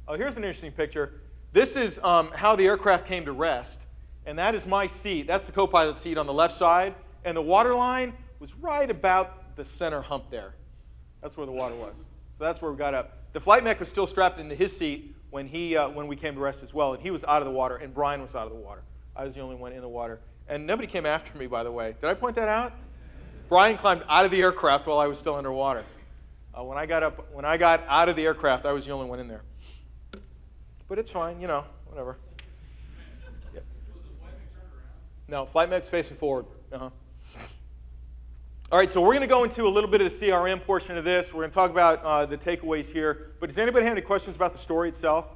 Oh, here's an interesting picture. This is how the aircraft came to rest, and that is my seat. That's the co-pilot seat on the left side, and the water line was right about the center hump there. That's where the water was. So that's where we got up. The flight mech was still strapped into his seat when we came to rest as well, and he was out of the water, and Brian was out of the water. I was the only one in the water. And nobody came after me, by the way. Did I point that out? Brian climbed out of the aircraft while I was still underwater. When I got out of the aircraft, I was the only one in there. But it's fine, you know, whatever. Yep. Was the flight mech turned around? No, flight mech's facing forward. All right, so we're going to go into a little bit of the CRM portion of this. We're going to talk about the takeaways here. But does anybody have any questions about the story itself?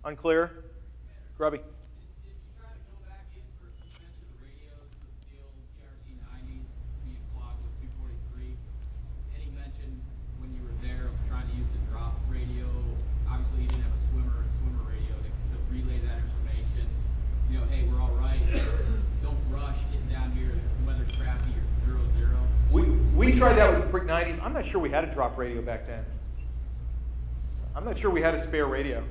Unclear? Grubby? Did you try to go back in for you mentioned the radios with the old PRC-90s being clogged with 243? Any mention when you were there of trying to use the drop radio? Obviously, you didn't have a swimmer radio to relay that information. You know, hey, we're all right. Don't rush getting down here. The weather's crappy. You're 0-0. We tried that with the Prick 90s. I'm not sure we had a drop radio back then. I'm not sure we had a spare radio.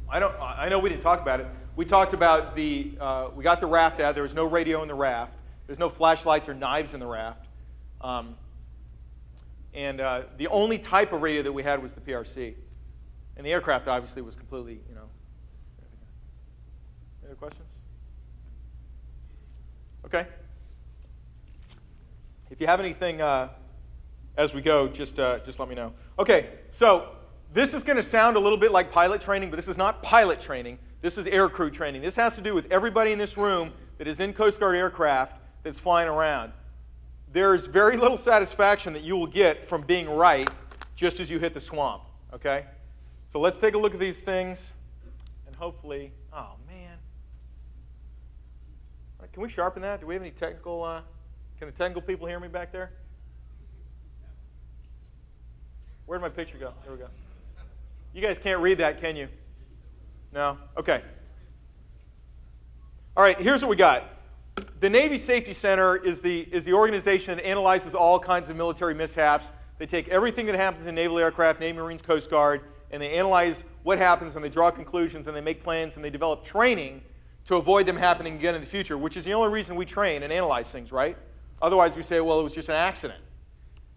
I know we didn't talk about it. We talked about we got the raft out. There was no radio in the raft. There's no flashlights or knives in the raft. And the only type of radio that we had was the PRC. And the aircraft obviously was completely, you know. Any other questions? Okay. If you have anything as we go, just let me know. Okay, so this is going to sound a little bit like pilot training, but this is not pilot training. This is aircrew training. This has to do with everybody in this room that is in Coast Guard aircraft that's flying around. There's very little satisfaction that you will get from being right just as you hit the swamp, okay? So let's take a look at these things, and hopefully, oh, man. All right, can we sharpen that? Do we have any technical, can the technical people hear me back there? Where'd my picture go? There we go. You guys can't read that, can you? No? Okay. All right, here's what we got. The Navy Safety Center is the organization that analyzes all kinds of military mishaps. They take everything that happens in naval aircraft, Navy, Marines, Coast Guard, and they analyze what happens, and they draw conclusions, and they make plans, and they develop training to avoid them happening again in the future, which is the only reason we train and analyze things, right? Otherwise, we say, well, it was just an accident.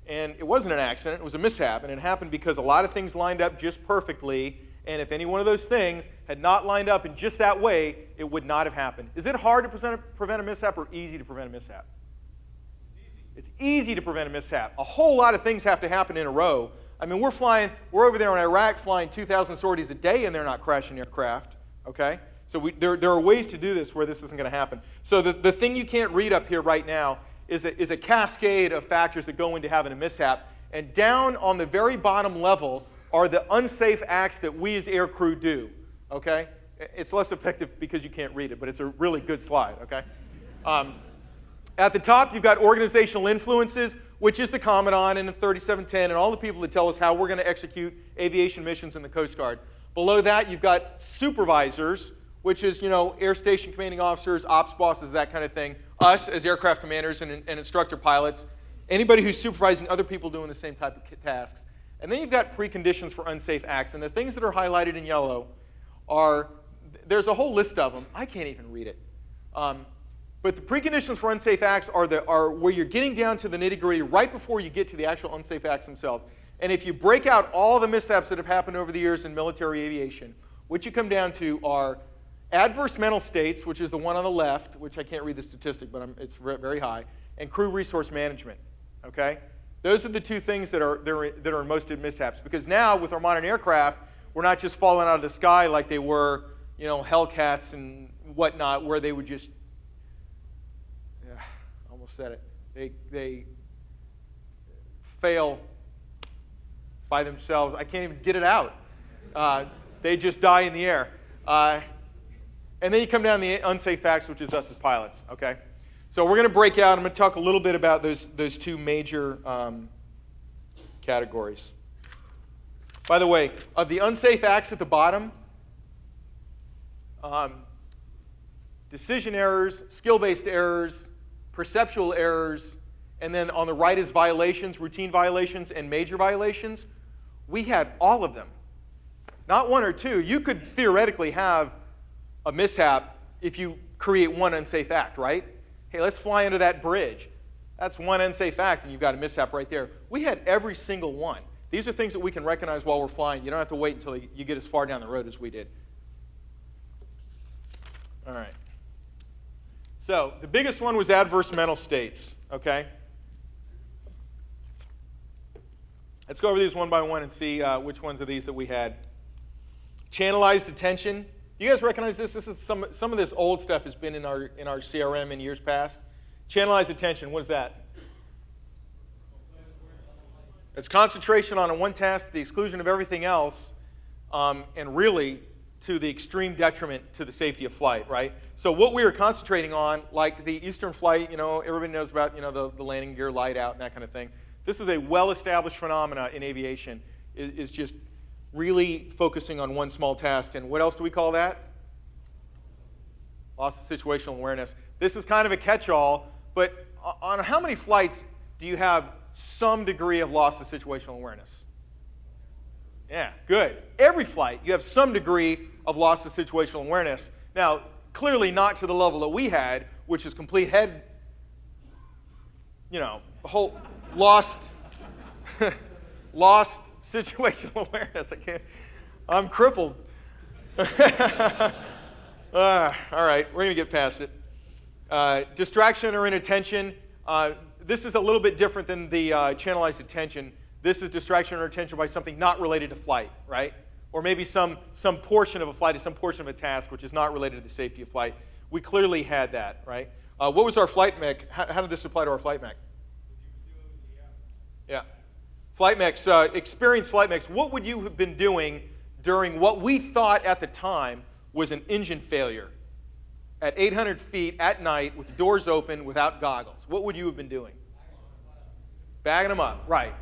And it wasn't an accident. It was a mishap, and it happened because a lot of things lined up just perfectly, and if any one of those things had not lined up in just that way, it would not have happened. Is it hard to prevent a mishap or easy to prevent a mishap? It's easy to prevent a mishap. A whole lot of things have to happen in a row. I mean, we're over there in Iraq flying 2,000 sorties a day, and they're not crashing aircraft, okay? So there are ways to do this where this isn't going to happen. So the thing you can't read up here right now is a cascade of factors that go into having a mishap. And down on the very bottom level are the unsafe acts that we as aircrew do, okay? It's less effective because you can't read it, but it's a really good slide, okay? At the top, you've got organizational influences, which is the Commandant and the 3710 and all the people that tell us how we're going to execute aviation missions in the Coast Guard. Below that, you've got supervisors, which is, you know, air station commanding officers, ops bosses, that kind of thing. Us as aircraft commanders and instructor pilots. Anybody who's supervising other people doing the same type of tasks. And then you've got preconditions for unsafe acts. And the things that are highlighted in yellow are, there's a whole list of them. I can't even read it. But the preconditions for unsafe acts are where you're getting down to the nitty-gritty right before you get to the actual unsafe acts themselves. And if you break out all the mishaps that have happened over the years in military aviation, what you come down to are adverse mental states, which is the one on the left, which I can't read the statistic, but it's very high, and crew resource management. Okay? Those are the two things that are most in mishaps. Because now, with our modern aircraft, we're not just falling out of the sky like they were, Hellcats and whatnot, where they would just, almost said it, they fail by themselves. I can't even get it out. They just die in the air. And then you come down to the unsafe acts, which is us as pilots. Okay? So we're going to break out. I'm going to talk a little bit about those two major categories. By the way, of the unsafe acts at the bottom, decision errors, skill-based errors, perceptual errors, and then on the right is violations, routine violations, and major violations. We had all of them. Not one or two. You could theoretically have a mishap if you create one unsafe act, right? Hey, let's fly under that bridge. That's one unsafe act, and you've got a mishap right there. We had every single one. These are things that we can recognize while we're flying. You don't have to wait until you get as far down the road as we did. All right. So the biggest one was adverse mental states, okay? Let's go over these one by one and see which ones of these that we had. Channelized attention. You guys recognize this? This is some of this old stuff has been in our CRM in years past. Channelized attention, what is that? It's concentration on one task to the exclusion of everything else, and really to the extreme detriment to the safety of flight, right? So what we were concentrating on, like the Eastern flight, everybody knows about, the landing gear light out and that kind of thing. This is a well-established phenomena in aviation, is just really focusing on one small task. And what else do we call that? Loss of situational awareness. This is kind of a catch-all, but on how many flights do you have some degree of loss of situational awareness? Yeah, good. Every flight, you have some degree of loss of situational awareness. Now, clearly not to the level that we had, which is complete head, whole lost situational awareness. I'm crippled. All right, we're going to get past it. Distraction or inattention. This is a little bit different than the channelized attention. This is distraction or attention by something not related to flight, right? Or maybe some portion of a flight, or some portion of a task which is not related to the safety of flight. We clearly had that, right? What was our flight mech? How did this apply to our flight mech? Yeah. Flight mechs, experienced flight mechs, what would you have been doing during what we thought at the time was an engine failure at 800 feet at night with the doors open without goggles? What would you have been doing? Bagging them up, right.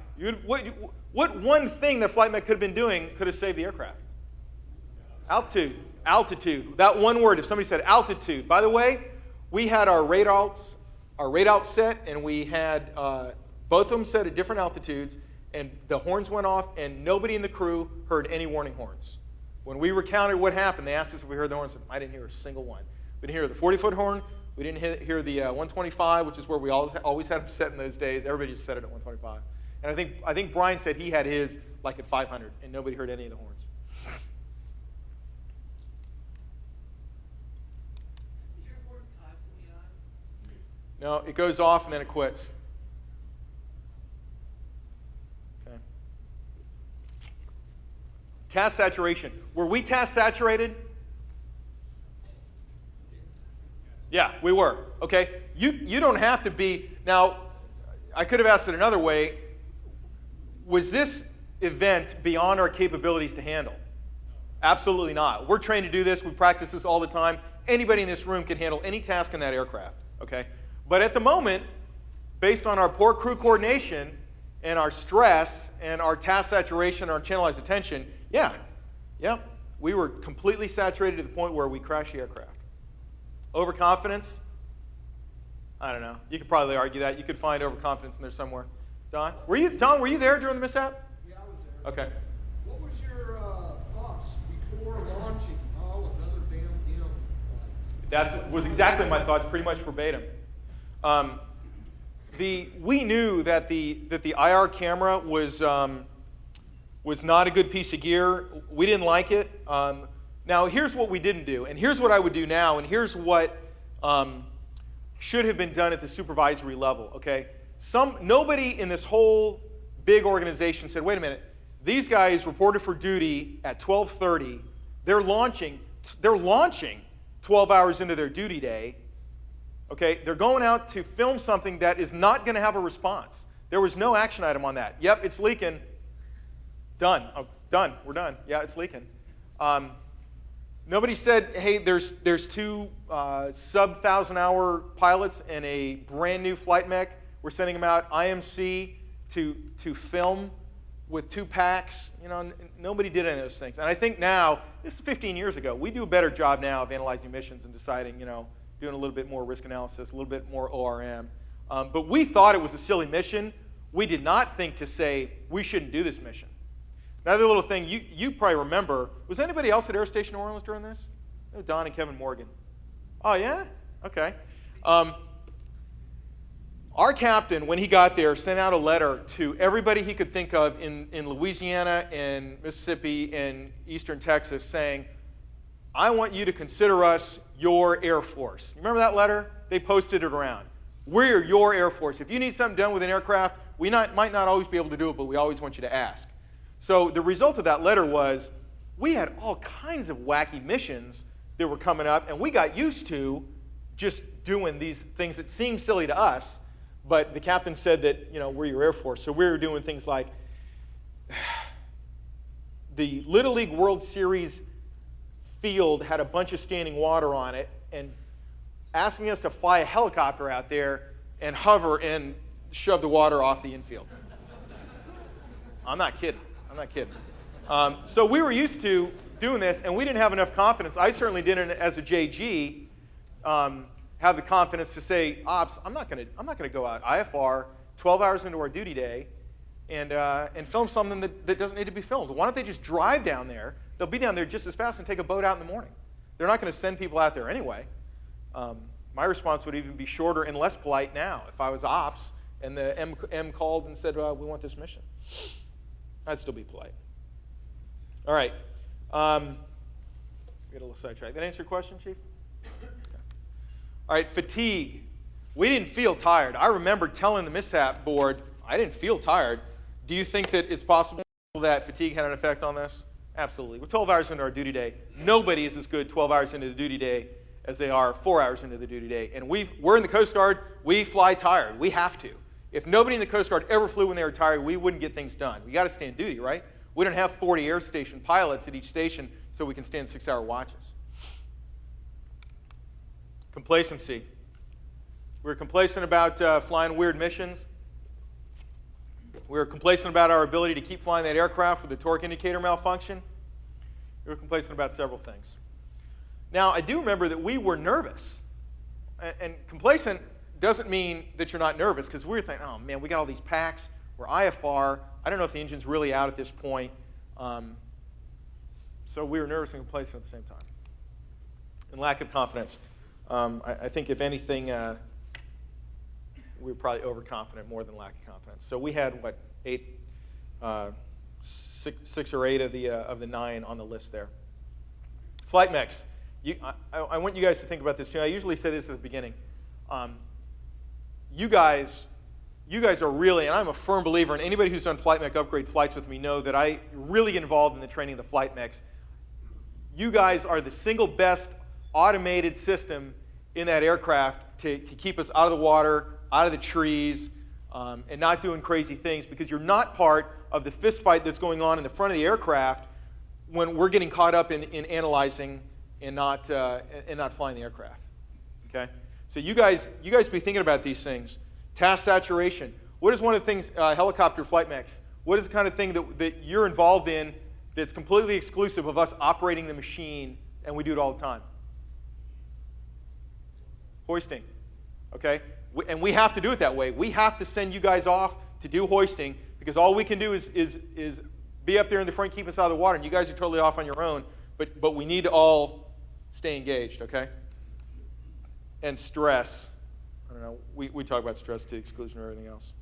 What one thing that flight mech could have been doing could have saved the aircraft? Altitude. Altitude. That one word, if somebody said altitude. By the way, we had our radars set, and we had both of them set at different altitudes, and the horns went off, and nobody in the crew heard any warning horns. When we recounted what happened, they asked us if we heard the horns. I didn't hear a single one. We didn't hear the 40-foot horn. We didn't hear the 125, which is where we always had them set in those days. Everybody just set it at 125. And I think Brian said he had his like at 500, and nobody heard any of the horns. Is your horn constantly on? No, it goes off and then it quits. Okay. Task saturation. Were we task saturated? Yeah, we were. Okay. You don't have to be. Now, I could have asked it another way. Was this event beyond our capabilities to handle? Absolutely not. We're trained to do this. We practice this all the time. Anybody in this room can handle any task in that aircraft. Okay. But at the moment, based on our poor crew coordination and our stress and our task saturation, our channelized attention, we were completely saturated to the point where we crashed the aircraft. Overconfidence? I don't know. You could probably argue that. You could find overconfidence in there somewhere. Don, were you there during the mishap? Yeah, I was there. Okay. What was your thoughts before launching? Oh, another damn, That was exactly my thoughts, pretty much verbatim. We knew that the IR camera was not a good piece of gear. We didn't like it. Now, here's what we didn't do, and here's what I would do now, and here's what should have been done at the supervisory level, okay? Nobody in this whole big organization said, wait a minute, these guys reported for duty at 12:30. They're launching 12 hours into their duty day. Okay, they're going out to film something that is not going to have a response. There was no action item on that. Yep, it's leaking. Done. Oh, done. We're done. Yeah, it's leaking. Nobody said, hey, there's two sub-1,000-hour pilots and a brand new flight mech. We're sending them out IMC to film with 2 packs. You know, nobody did any of those things. And I think now, this is 15 years ago, we do a better job now of analyzing missions and deciding, you know, doing a little bit more risk analysis, a little bit more ORM. But we thought it was a silly mission. We did not think to say, we shouldn't do this mission. Another little thing, you probably remember, was anybody else at Air Station New Orleans during this? It was Don and Kevin Morgan. Oh, yeah? Okay. Our captain, when he got there, sent out a letter to everybody he could think of in Louisiana and Mississippi and Eastern Texas saying, I want you to consider us your Air Force. Remember that letter? They posted it around. We're your Air Force. If you need something done with an aircraft, we might not always be able to do it, but we always want you to ask. So the result of that letter was we had all kinds of wacky missions that were coming up, and we got used to just doing these things that seemed silly to us, but the captain said that, you know, we're your Air Force. So we were doing things like the Little League World Series field had a bunch of standing water on it, and asking us to fly a helicopter out there and hover and shove the water off the infield. I'm not kidding. So we were used to doing this, and we didn't have enough confidence. I certainly didn't, as a JG, have the confidence to say, Ops, I'm not going to go out IFR 12 hours into our duty day and film something that doesn't need to be filmed. Why don't they just drive down there? They'll be down there just as fast and take a boat out in the morning. They're not going to send people out there anyway. My response would even be shorter and less polite now. If I was Ops and the M called and said, we want this mission, I'd still be polite. All right. We got a little sidetracked. Did that answer your question, Chief? Okay. All right, fatigue. We didn't feel tired. I remember telling the Mishap board, I didn't feel tired. Do you think that it's possible that fatigue had an effect on this? Absolutely. We're 12 hours into our duty day. Nobody is as good 12 hours into the duty day as they are 4 hours into the duty day. And we're in the Coast Guard. We fly tired. We have to. If nobody in the Coast Guard ever flew when they were tired, we wouldn't get things done. We got to stay on duty, right? We don't have 40 air station pilots at each station so we can stand 6-hour watches. Complacency. We were complacent about flying weird missions. We were complacent about our ability to keep flying that aircraft with the torque indicator malfunction. We were complacent about several things. Now, I do remember that we were nervous. And complacent doesn't mean that you're not nervous, because we were thinking, oh man, we got all these packs, we're IFR, I don't know if the engine's really out at this point. So we were nervous and complacent at the same time. And lack of confidence. I think if anything, we were probably overconfident more than lack of confidence. So we had, what, six or eight of the 9 on the list there. Flight mechs. I want you guys to think about this too. I usually say this at the beginning. You guys are really, and I'm a firm believer, and anybody who's done flight mech upgrade flights with me know that I really get involved in the training of the flight mechs. You guys are the single best automated system in that aircraft to keep us out of the water, out of the trees, and not doing crazy things, because you're not part of the fist fight that's going on in the front of the aircraft when we're getting caught up in analyzing and not flying the aircraft. Okay? So you guys be thinking about these things. Task saturation. What is one of the things, helicopter flight mechs, what is the kind of thing that you're involved in that's completely exclusive of us operating the machine, and we do it all the time? Hoisting. Okay? And we have to do it that way. We have to send you guys off to do hoisting, because all we can do is be up there in the front, keep us out of the water, and you guys are totally off on your own, but we need to all stay engaged, okay? and stress. I don't know. We talk about stress to the exclusion of everything else.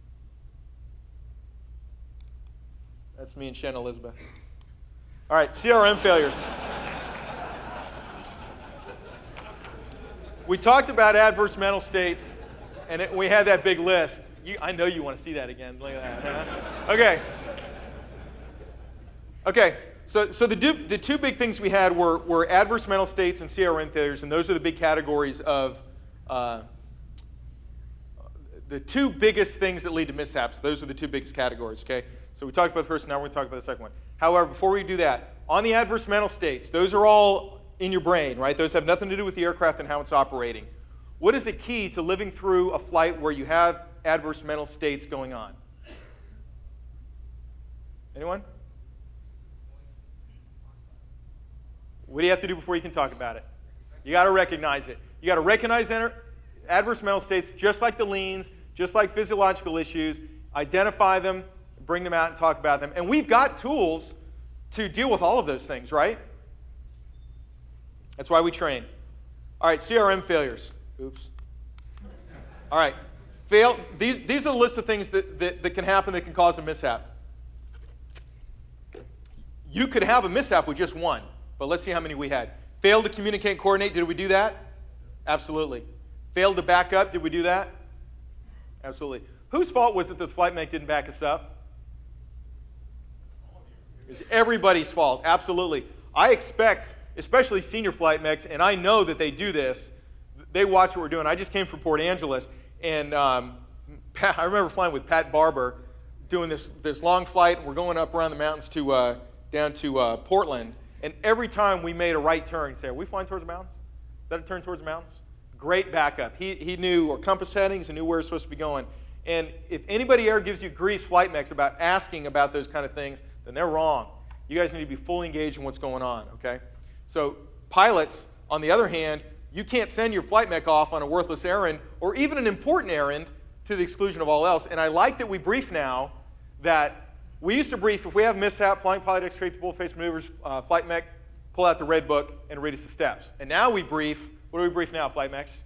That's me and Shannon Elizabeth. All right, CRM failures. We talked about adverse mental states, and we had that big list. I know you want to see that again. Look at that. Huh? Okay. So the two big things we had were adverse mental states and CRM failures, and those are the big categories of the two biggest things that lead to mishaps. Those are the two biggest categories. Okay. So we talked about the first, now we're going to talk about the second one. However, before we do that, on the adverse mental states, those are all in your brain, right? Those have nothing to do with the aircraft and how it's operating. What is the key to living through a flight where you have adverse mental states going on? Anyone? What do you have to do before you can talk about it? You got to recognize it. You got to recognize adverse mental states just like the leans, just like physiological issues, identify them, bring them out and talk about them. And we've got tools to deal with all of those things, right? That's why we train. All right, CRM failures. Oops. All right. These are the list of things that can happen that can cause a mishap. You could have a mishap with just one, but let's see how many we had. Failed to communicate and coordinate. Did we do that? Absolutely. Failed to back up. Did we do that? Absolutely. Whose fault was it that the flight mech didn't back us up? It's everybody's fault. Absolutely. I expect, especially senior flight mechs, and I know that they do this, they watch what we're doing. I just came from Port Angeles, and I remember flying with Pat Barber, doing this long flight. We're going up around the mountains to down to Portland, and every time we made a right turn, he'd say, "Are we flying towards the mountains? Is that a turn towards the mountains?" Great backup. He knew our compass headings and knew where we're supposed to be going. And if anybody ever gives you grease, flight mechs, about asking about those kind of things, then they're wrong. You guys need to be fully engaged in what's going on, okay? So pilots, on the other hand, you can't send your flight mech off on a worthless errand or even an important errand to the exclusion of all else. And I like that we brief now that we used to brief, if we have mishap, flying pilot execute the bull-face maneuvers, flight mech, pull out the red book and read us the steps. And now we brief, what do we brief now, flight mechs?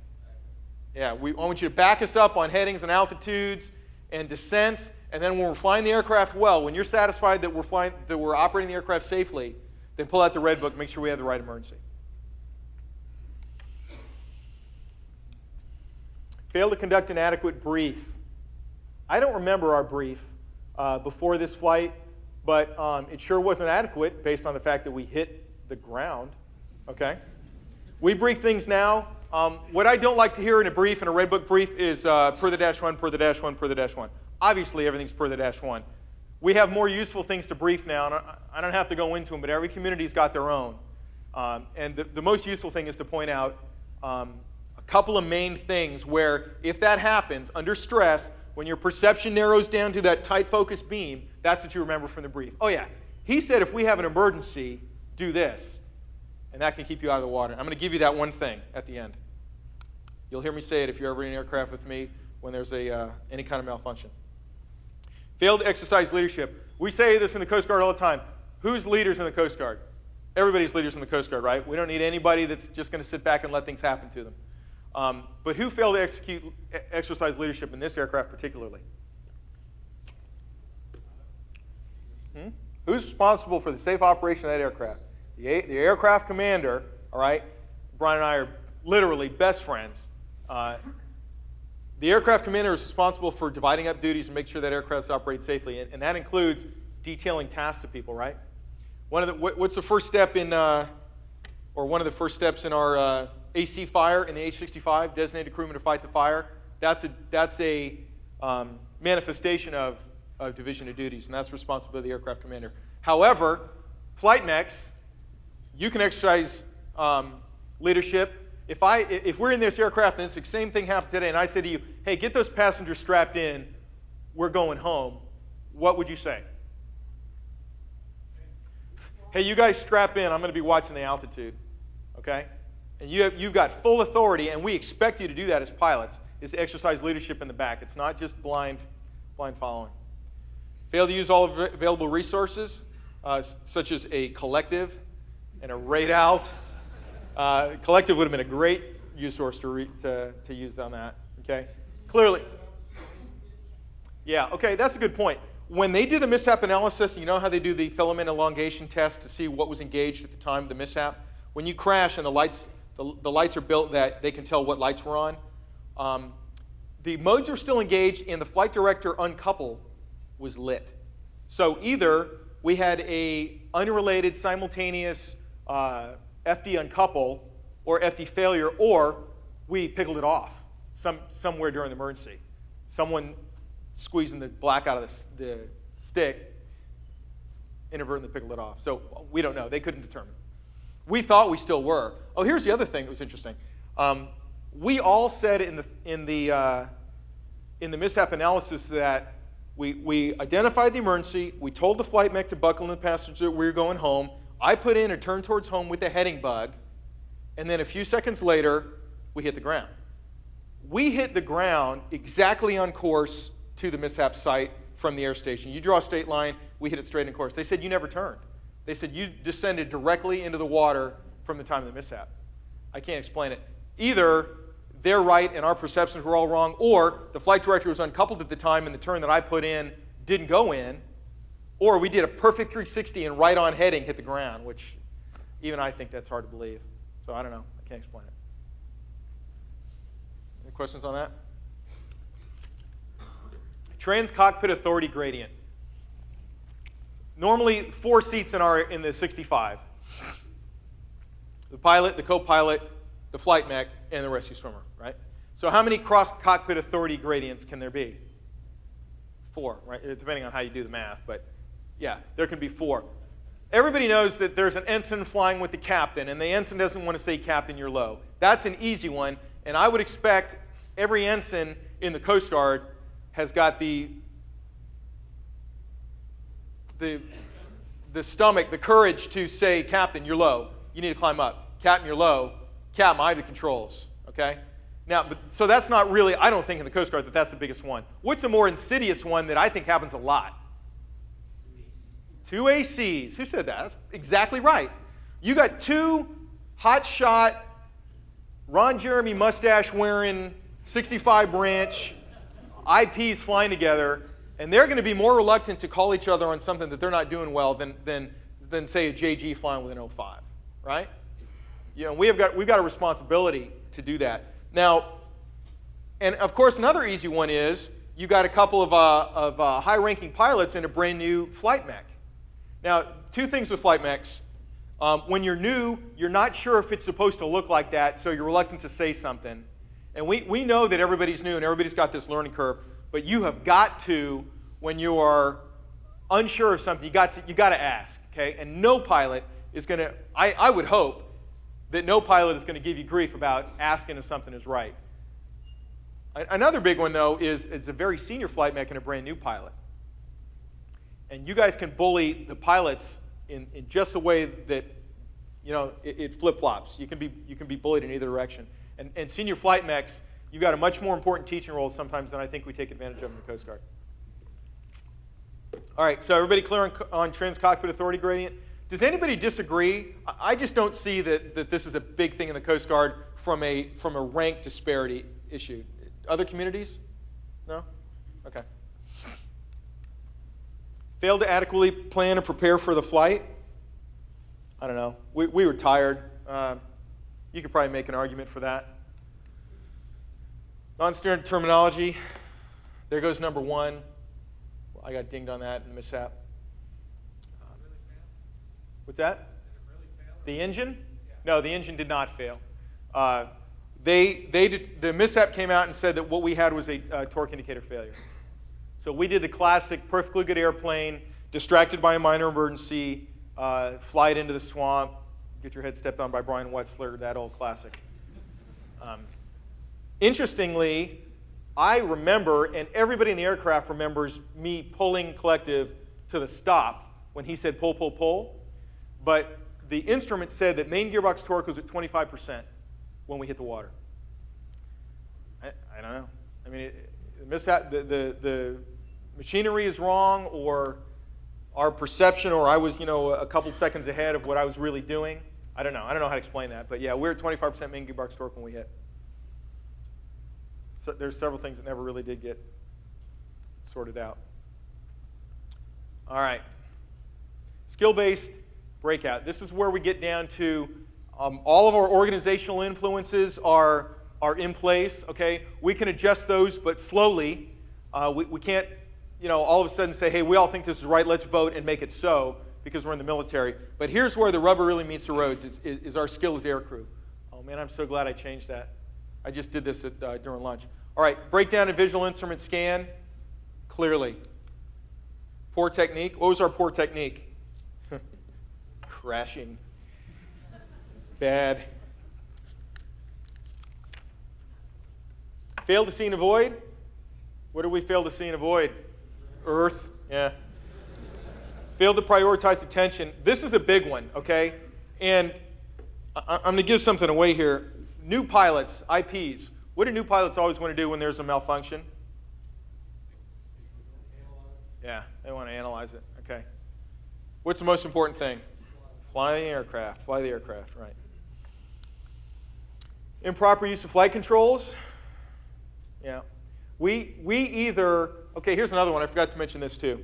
Yeah, I want you to back us up on headings and altitudes and descents, and then when we're flying the aircraft well, when you're satisfied that we're operating the aircraft safely, then pull out the red book, make sure we have the right emergency. Failed to conduct an adequate brief. I don't remember our brief before this flight, but it sure wasn't adequate based on the fact that we hit the ground. Okay? We brief things now. What I don't like to hear in a brief, in a red book brief, is per the dash one, per the dash one, per the dash one. Obviously, everything's per the dash one. We have more useful things to brief now, and I don't have to go into them, but every community's got their own. And the most useful thing is to point out a couple of main things where, if that happens, under stress, when your perception narrows down to that tight focus beam, that's what you remember from the brief. Oh yeah, he said if we have an emergency, do this. And that can keep you out of the water. I'm going to give you that one thing at the end. You'll hear me say it if you're ever in an aircraft with me when there's any kind of malfunction. Failed to exercise leadership. We say this in the Coast Guard all the time. Who's leaders in the Coast Guard? Everybody's leaders in the Coast Guard, right? We don't need anybody that's just going to sit back and let things happen to them. But who failed to exercise leadership in this aircraft particularly? Who's responsible for the safe operation of that aircraft? The aircraft commander, all right? Brian and I are literally best friends. The aircraft commander is responsible for dividing up duties and make sure that aircraft operates safely, and that includes detailing tasks to people, right? What's the first step in, or one of the first steps in our AC fire in the H-65, designated crewman to fight the fire? That's a manifestation of division of duties, and that's responsibility of the aircraft commander. However, flight mechs, you can exercise leadership. If we're in this aircraft and it's the same thing happened today, and I say to you, hey, get those passengers strapped in, we're going home, what would you say? Hey, you guys strap in, I'm going to be watching the altitude, okay? And you've got full authority, and we expect you to do that as pilots, is to exercise leadership in the back. It's not just blind following. Fail to use all available resources, such as a collective and a raid out. Collective would have been a great source to use on that. Okay, clearly. Yeah. Okay, that's a good point. When they do the mishap analysis, you know how they do the filament elongation test to see what was engaged at the time of the mishap. When you crash and the lights are built that they can tell what lights were on, the modes are still engaged and the flight director uncouple was lit. So either we had a unrelated simultaneous FD uncouple or FD failure, or we pickled it off somewhere during the emergency. Someone squeezing the black out of the stick inadvertently pickled it off. So we don't know. They couldn't determine. We thought we still were. Oh, here's the other thing that was interesting. We all said in the mishap analysis that we identified the emergency. We told the flight mech to buckle in the passenger that we were going home. I put in a turn towards home with the heading bug, and then a few seconds later, we hit the ground. We hit the ground exactly on course to the mishap site from the air station. You draw a straight line, we hit it straight in course. They said you never turned. They said you descended directly into the water from the time of the mishap. I can't explain it. Either they're right and our perceptions were all wrong, or the flight director was uncoupled at the time and the turn that I put in didn't go in, or we did a perfect 360 and right on heading hit the ground, which even I think that's hard to believe. So I don't know. I can't explain it. Any questions on that? Trans-cockpit authority gradient. Normally 4 seats in the 65. The pilot, the co-pilot, the flight mech, and the rescue swimmer, right? So how many cross-cockpit authority gradients can there be? 4, right? Depending on how you do the math, but yeah, there can be 4. Everybody knows that there's an ensign flying with the captain, and the ensign doesn't want to say, "Captain, you're low." That's an easy one, and I would expect every ensign in the Coast Guard has got the stomach, the courage to say, "Captain, you're low. You need to climb up. Captain, you're low. Captain, I have the controls." Okay? Now, so that's not really, I don't think in the Coast Guard that that's the biggest one. What's a more insidious one that I think happens a lot? 2 ACs. Who said that? That's exactly right. You got 2 hotshot, Ron Jeremy mustache wearing 65 branch IPs flying together, and they're going to be more reluctant to call each other on something that they're not doing well than say a JG flying with an 05, right? You know, we've got a responsibility to do that. Now, and of course, another easy one is you got a couple of high-ranking pilots in a brand new flight mech. Now, 2 things with flight mechs. When you're new, you're not sure if it's supposed to look like that, so you're reluctant to say something. And we know that everybody's new and everybody's got this learning curve, but you have got to, when you are unsure of something, you got to ask, okay? And no pilot is going to, I would hope that no pilot is going to give you grief about asking if something is right. Another big one, though, is a very senior flight mech and a brand new pilot. And you guys can bully the pilots in just the way that, you know, it flip-flops. You can be bullied in either direction. And senior flight mechs, you've got a much more important teaching role sometimes than I think we take advantage of in the Coast Guard. All right, so everybody clear on trans-cockpit authority gradient? Does anybody disagree? I just don't see that this is a big thing in the Coast Guard from a rank disparity issue. Other communities? No? Okay. Failed to adequately plan and prepare for the flight? I don't know. We were tired. You could probably make an argument for that. Non-standard terminology. There goes number 1. I got dinged on that in the mishap. What's that? The engine? No, the engine did not fail. The mishap came out and said that what we had was a torque indicator failure. So we did the classic perfectly good airplane, distracted by a minor emergency, fly it into the swamp, get your head stepped on by Brian Wetzler, that old classic. Interestingly, I remember, and everybody in the aircraft remembers, me pulling collective to the stop when he said pull, pull, pull. But the instrument said that main gearbox torque was at 25% when we hit the water. I don't know. I mean, the machinery is wrong, or our perception, or I was, a couple seconds ahead of what I was really doing. I don't know. I don't know how to explain that. But yeah, we're at 25% main gearbox torque when we hit. So there's several things that never really did get sorted out. All right. Skill-based breakout. This is where we get down to all of our organizational influences are in place. Okay, we can adjust those, but slowly. We can't, all of a sudden say, hey, we all think this is right. Let's vote and make it so because we're in the military. But here's where the rubber really meets the roads: is our skill as aircrew. Oh man, I'm so glad I changed that. I just did this during lunch. All right, breakdown and visual instrument scan. Clearly. Poor technique. What was our poor technique? Crashing. Bad. Fail to see and avoid. What do we fail to see and avoid? Earth. Yeah. Fail to prioritize attention. This is a big one, okay? And I'm going to give something away here. New pilots, IPs. What do new pilots always want to do when there's a malfunction? Yeah, they want to analyze it. Okay. What's the most important thing? Fly the aircraft. Fly the aircraft, right. Improper use of flight controls. Yeah. We either, okay, here's another one. I forgot to mention this too.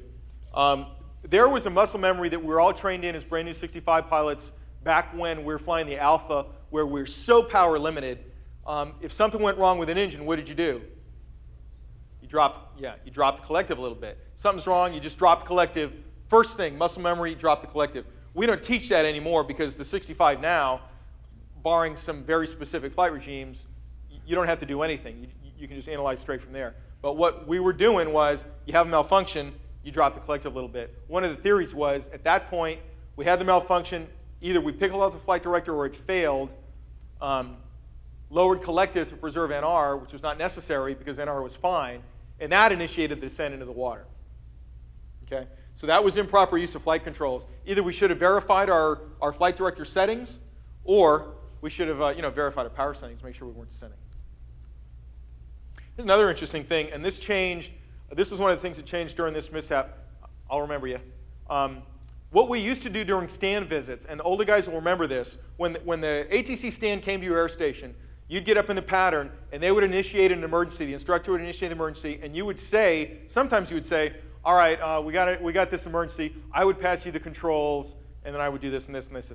There was a muscle memory that we were all trained in as brand new 65 pilots back when we were flying the Alpha, where we were so power limited. If something went wrong with an engine, what did you do? You dropped the collective a little bit. Something's wrong, you just drop the collective. First thing, muscle memory, drop the collective. We don't teach that anymore because the 65 now, barring some very specific flight regimes, you don't have to do anything. You can just analyze straight from there. But what we were doing was, you have a malfunction, you drop the collective a little bit. One of the theories was, at that point, we had the malfunction, either we pickled off the flight director or it failed, lowered collective to preserve NR, which was not necessary because NR was fine, and that initiated the descent into the water. Okay? So that was improper use of flight controls. Either we should have verified our flight director settings, or we should have verified our power settings to make sure we weren't descending. Here's another interesting thing, and this changed. This is one of the things that changed during this mishap. I'll remember you. What we used to do during stand visits, and older guys will remember this, when the ATC stand came to your air station, you'd get up in the pattern, and they would initiate an emergency. The instructor would initiate the emergency, and you would say, sometimes you would say, all right, we got this emergency. I would pass you the controls, and then I would do this and this and this.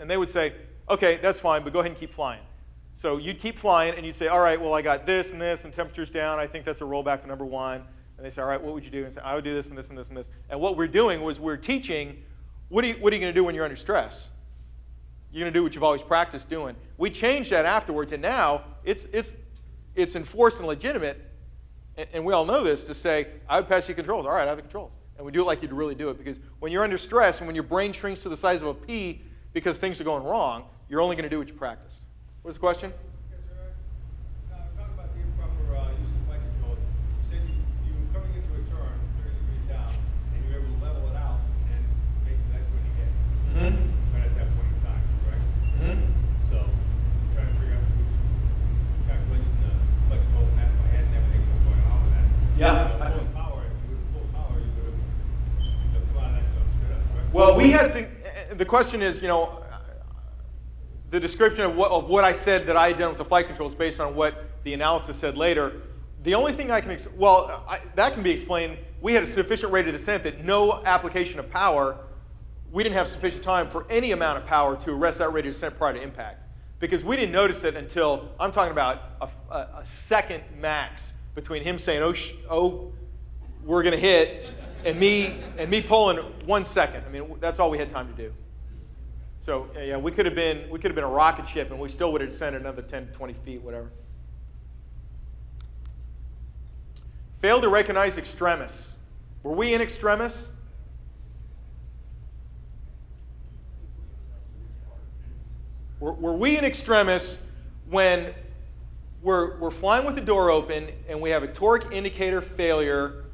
And they would say, okay, that's fine, but go ahead and keep flying. So you'd keep flying, and you'd say, all right, well, I got this, and temperature's down. I think that's a rollback to number 1. And they say, all right, what would you do? And say, I would do this and this and this and this. And what we're doing was we're teaching, what are you going to do when you're under stress? You're going to do what you've always practiced doing. We changed that afterwards, and now it's enforced and legitimate, and we all know this, to say, I would pass you controls. All right, I have the controls. And we do it like you'd really do it, because when you're under stress and when your brain shrinks to the size of a pea because things are going wrong, you're only going to do what you practiced. What's the question? Yes, sir. Talk about the improper use of flight control. You said you were coming into a turn 30 degrees down, and you were able to level it out and make the next one you hit. Right at that point in time, correct? So, trying to figure out which calculation the flight control had in my head and everything was going on with that. Yeah. Full power, if you would have full power, you would have come out of that jump straight up, correct? Well, we had the question is, the description of what I said that I had done with the flight controls based on what the analysis said later. The only thing I can, that can be explained. We had a sufficient rate of descent that no application of power, we didn't have sufficient time for any amount of power to arrest that rate of descent prior to impact. Because we didn't notice it until, I'm talking about a second max between him saying, oh, we're going to hit, and me pulling 1 second. I mean, that's all we had time to do. So yeah, we could have been a rocket ship, and we still would have descended another 10 to 20 feet, whatever. Failed to recognize extremis. Were we in extremis? Were we in extremis when we're flying with the door open and we have a torque indicator failure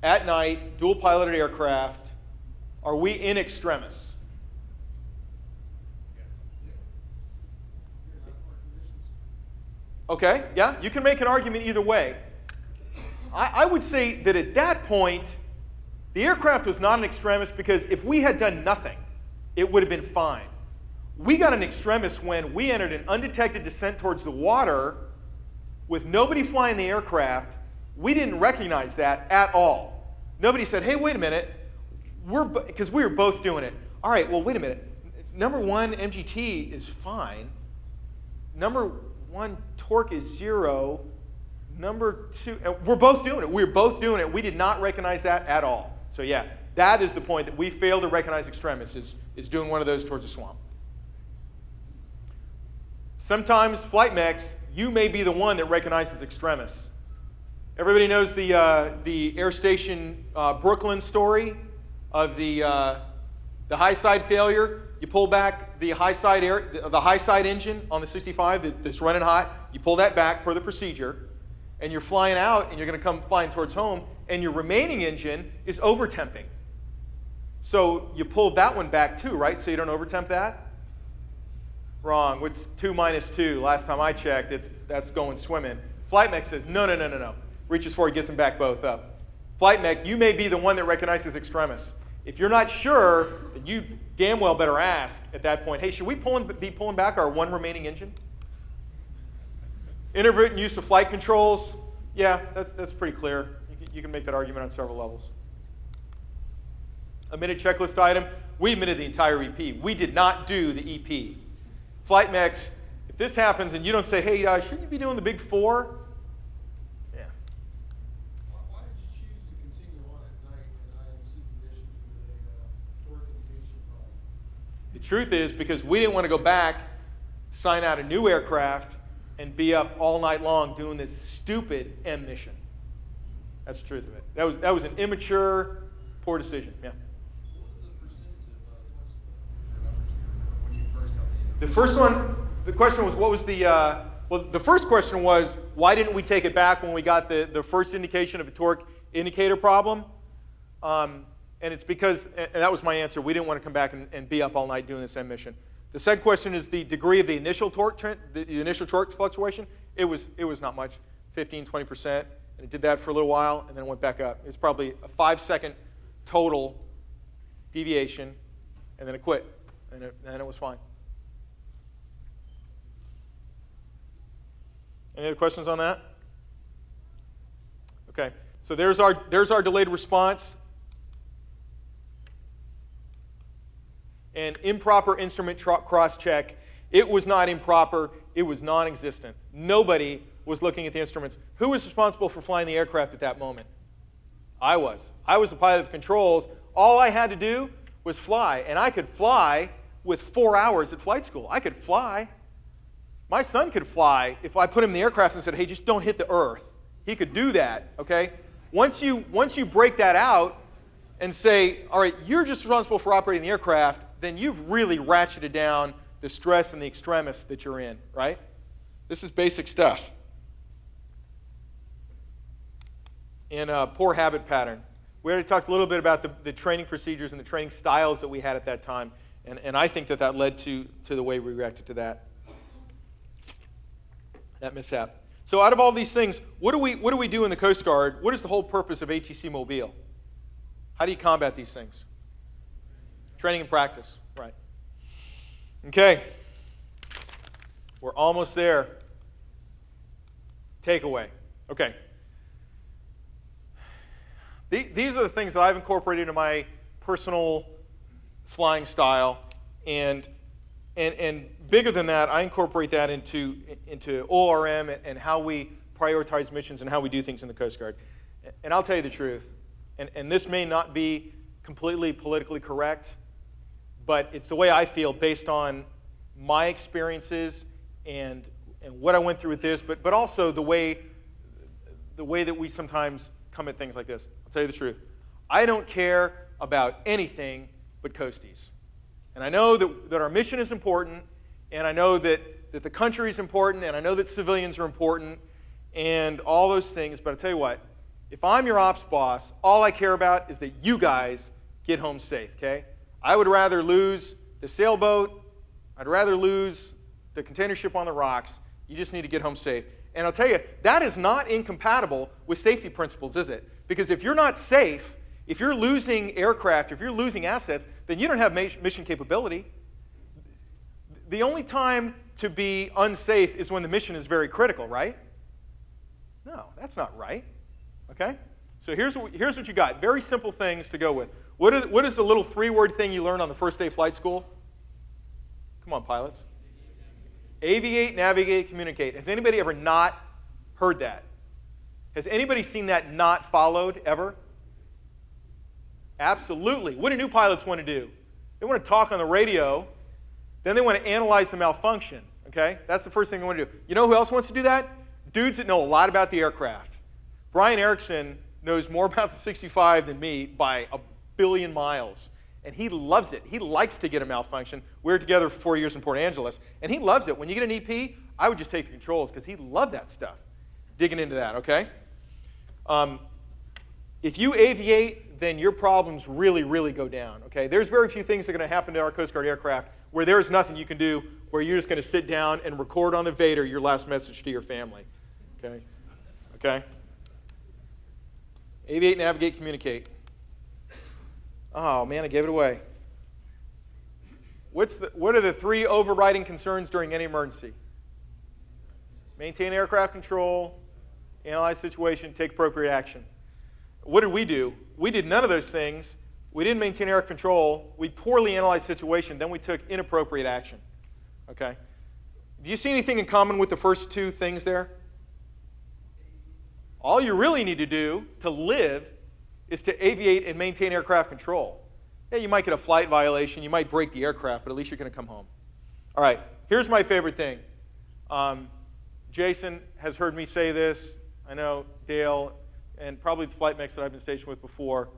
at night, dual piloted aircraft? Are we in extremis? Okay, yeah, you can make an argument either way. I would say that at that point, the aircraft was not an extremis, because if we had done nothing, it would have been fine. We got an extremis when we entered an undetected descent towards the water, with nobody flying the aircraft, we didn't recognize that at all. Nobody said, hey, wait a minute, because we were both doing it. All right, well, wait a minute. Number 1, MGT is fine. Number 1, torque is 0. Number 2, and we're both doing it. We're both doing it. We did not recognize that at all. So yeah, that is the point, that we failed to recognize extremis, is doing one of those towards a swamp. Sometimes flight mechs, you may be the one that recognizes extremis. Everybody knows the Air Station Brooklyn story of the high side failure. You pull back the high side engine on the 65 that's running hot. You pull that back per the procedure, and you're flying out, and you're going to come flying towards home, and your remaining engine is overtemping. So you pull that one back too, right? So you don't overtemp that? Wrong. What's 2 minus 2? Last time I checked, that's going swimming. Flight mech says, no. Reaches for it, gets them back both up. Flight mech, you may be the one that recognizes extremis. If you're not sure, then you damn well better ask at that point, hey, should we be pulling back our 1 remaining engine? Intermittent use of flight controls, yeah, that's pretty clear. You can make that argument on several levels. Omitted checklist item, we omitted the entire EP. We did not do the EP. Flight mechs, if this happens and you don't say, hey, shouldn't you be doing the big 4? Yeah. Why did you choose to continue on at night in IMC conditions with a torque indication problem? The truth is, because we didn't want to go back, sign out a new aircraft, and be up all night long doing this stupid M mission. That's the truth of it. That was an immature, poor decision. Yeah. What was the percentage of your numbers when you first got the The first one, the question was, what was the, well, the first question was, why didn't we take it back when we got the first indication of a torque indicator problem? And it's because, and that was my answer, we didn't want to come back and be up all night doing this M mission. The second question is the degree of the initial torque, the initial torque fluctuation. It was not much, 15, 20%, and it did that for a little while, and then it went back up. It was probably a 5-second total deviation, and then it quit, and it was fine. Any other questions on that? Okay, so there's our delayed response. And improper instrument cross-check. It was not improper. It was non-existent. Nobody was looking at the instruments. Who was responsible for flying the aircraft at that moment? I was. I was the pilot of the controls. All I had to do was fly. And I could fly with 4 hours at flight school. I could fly. My son could fly if I put him in the aircraft and said, hey, just don't hit the earth. He could do that, okay? Once you break that out and say, all right, you're just responsible for operating the aircraft, then you've really ratcheted down the stress and the extremis that you're in, right? This is basic stuff. And poor habit pattern. We already talked a little bit about the training procedures and the training styles that we had at that time, and I think that led to the way we reacted to that mishap. So out of all these things, what do we do in the Coast Guard? What is the whole purpose of ATC Mobile? How do you combat these things? Training and practice, right. Okay. We're almost there. Takeaway. Okay. These are the things that I've incorporated into my personal flying style, and bigger than that, I incorporate that into ORM and how we prioritize missions and how we do things in the Coast Guard. And I'll tell you the truth, and this may not be completely politically correct, but it's the way I feel based on my experiences and what I went through with this, but also the way that we sometimes come at things like this. I'll tell you the truth. I don't care about anything but coasties. And I know that our mission is important, and I know that the country is important, and I know that civilians are important, and all those things, but I'll tell you what, if I'm your ops boss, all I care about is that you guys get home safe, okay? I would rather lose the sailboat. I'd rather lose the container ship on the rocks. You just need to get home safe. And I'll tell you, that is not incompatible with safety principles, is it? Because if you're not safe, if you're losing aircraft, if you're losing assets, then you don't have mission capability. The only time to be unsafe is when the mission is very critical, right? No, that's not right. Okay? So here's what you got. Very simple things to go with. What is the little 3-word thing you learned on the first day of flight school? Come on, pilots. Aviate, navigate, communicate. Has anybody ever not heard that? Has anybody seen that not followed ever? Absolutely. What do new pilots want to do? They want to talk on the radio, then they want to analyze the malfunction. Okay? That's the first thing they want to do. You know who else wants to do that? Dudes that know a lot about the aircraft. Brian Erickson knows more about the 65 than me by a billion miles. And he loves it. He likes to get a malfunction. We were together for 4 years in Port Angeles, and he loves it. When you get an EP, I would just take the controls because he loved that stuff. Digging into that, okay? If you aviate, then your problems really, really go down, okay? There's very few things that are going to happen to our Coast Guard aircraft where there's nothing you can do, where you're just going to sit down and record on the Vader your last message to your family, okay? Okay? Aviate, navigate, communicate. Oh, man, I gave it away. What are the 3 overriding concerns during any emergency? Maintain aircraft control, analyze situation, take appropriate action. What did we do? We did none of those things. We didn't maintain air control. We poorly analyzed situation. Then we took inappropriate action. Okay? Do you see anything in common with the first 2 things there? All you really need to do to live is to aviate and maintain aircraft control. Yeah, you might get a flight violation. You might break the aircraft, but at least you're going to come home. All right, here's my favorite thing. Jason has heard me say this. I know Dale and probably the flight mechs that I've been stationed with before.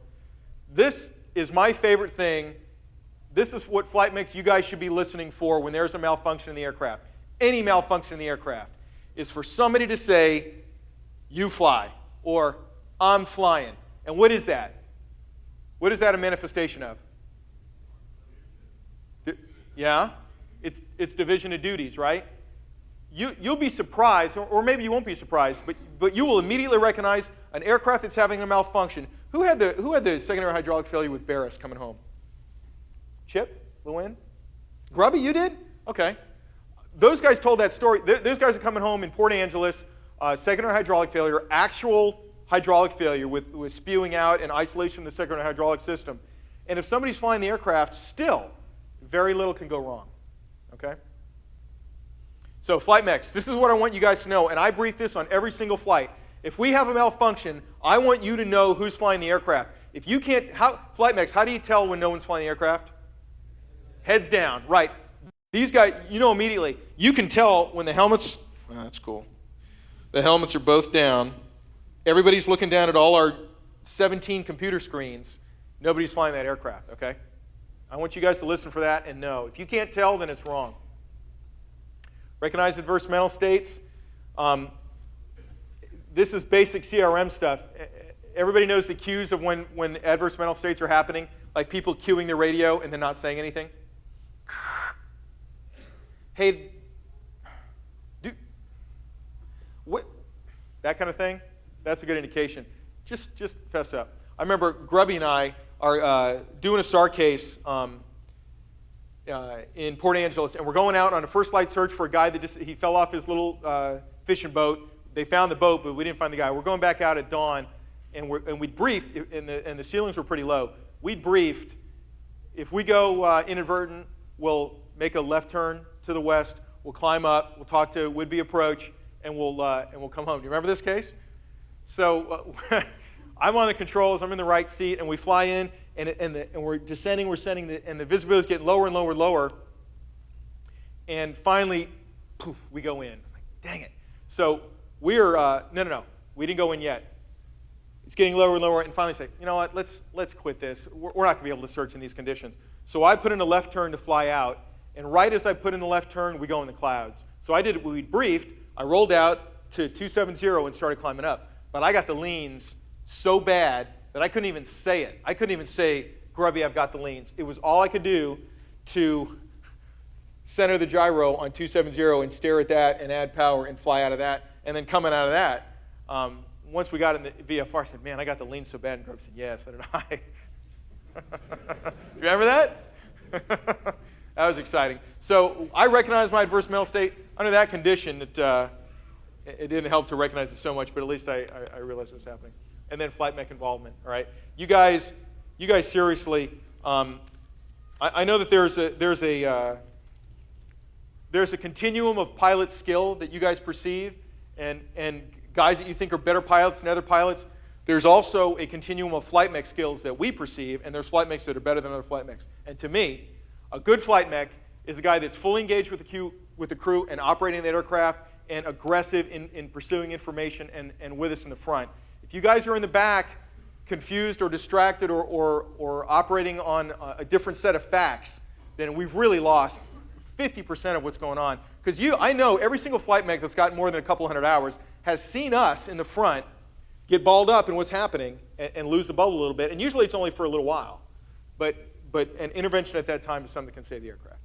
This is my favorite thing. This is what flight mechs you guys should be listening for when there's a malfunction in the aircraft. Any malfunction in the aircraft is for somebody to say, "You fly," or "I'm flying." And what is that? What is that a manifestation of? Yeah? It's division of duties, right? You'll be surprised, or maybe you won't be surprised, but you will immediately recognize an aircraft that's having a malfunction. Who had the secondary hydraulic failure with Barris coming home? Chip? Lewin? Grubby, you did? Okay. Those guys told that story. Those guys are coming home in Port Angeles, secondary hydraulic failure, actual hydraulic failure with spewing out and isolation of the secondary hydraulic system. And if somebody's flying the aircraft, still, very little can go wrong. Okay? So flight mechs, this is what I want you guys to know, and I brief this on every single flight. If we have a malfunction, I want you to know who's flying the aircraft. If you can't, flight mechs, how do you tell when no one's flying the aircraft? Heads down, right. These guys, you know immediately. You can tell when the helmets, that's cool. The helmets are both down. Everybody's looking down at all our 17 computer screens. Nobody's flying that aircraft, okay? I want you guys to listen for that and know. If you can't tell, then it's wrong. Recognize adverse mental states. This is basic CRM stuff. Everybody knows the cues of when adverse mental states are happening, like people cueing their radio and then not saying anything. Hey, what? That kind of thing. That's a good indication. Just fess up. I remember Grubby and I are doing a SAR case in Port Angeles, and we're going out on a first light search for a guy that he fell off his little fishing boat. They found the boat, but we didn't find the guy. We're going back out at dawn, and we briefed, and the ceilings were pretty low. We briefed, if we go inadvertent, we'll make a left turn to the west. We'll climb up. We'll talk to would-be approach, and we'll come home. Do you remember this case? So I'm on the controls. I'm in the right seat, and we fly in, and we're descending. We're sending, and the visibility is getting lower and lower and lower. And finally, poof, we go in. Like, dang it. So we're no. We didn't go in yet. It's getting lower and lower, and finally say, you know what? Let's quit this. We're not going to be able to search in these conditions. So I put in a left turn to fly out, and right as I put in the left turn, we go in the clouds. So I did what we briefed. I rolled out to 270 and started climbing up. But I got the leans so bad that I couldn't even say it. I couldn't even say, Grubby, I've got the leans. It was all I could do to center the gyro on 270 and stare at that and add power and fly out of that. And then coming out of that, once we got in the VFR, I said, man, I got the leans so bad. And Grubby said, yeah, so did I. You remember that? That was exciting. So I recognized my adverse mental state under that condition that it didn't help to recognize it so much, but at least I realized it was happening. And then flight mech involvement, all right? You guys seriously, I know that there's a continuum of pilot skill that you guys perceive, and guys that you think are better pilots than other pilots. There's also a continuum of flight mech skills that we perceive, and there's flight mechs that are better than other flight mechs. And to me, a good flight mech is a guy that's fully engaged with the crew and operating the aircraft and aggressive in pursuing information and with us in the front. If you guys are in the back confused or distracted or operating on a different set of facts, then we've really lost 50% of what's going on. Because I know every single flight mech that's gotten more than a couple hundred hours has seen us in the front get balled up in what's happening and lose the bubble a little bit. And usually it's only for a little while. But an intervention at that time is something that can save the aircraft.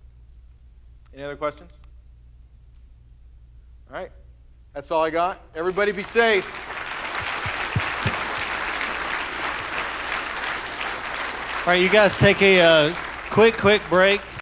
Any other questions? All right. That's all I got. Everybody be safe. All right, you guys take a quick break.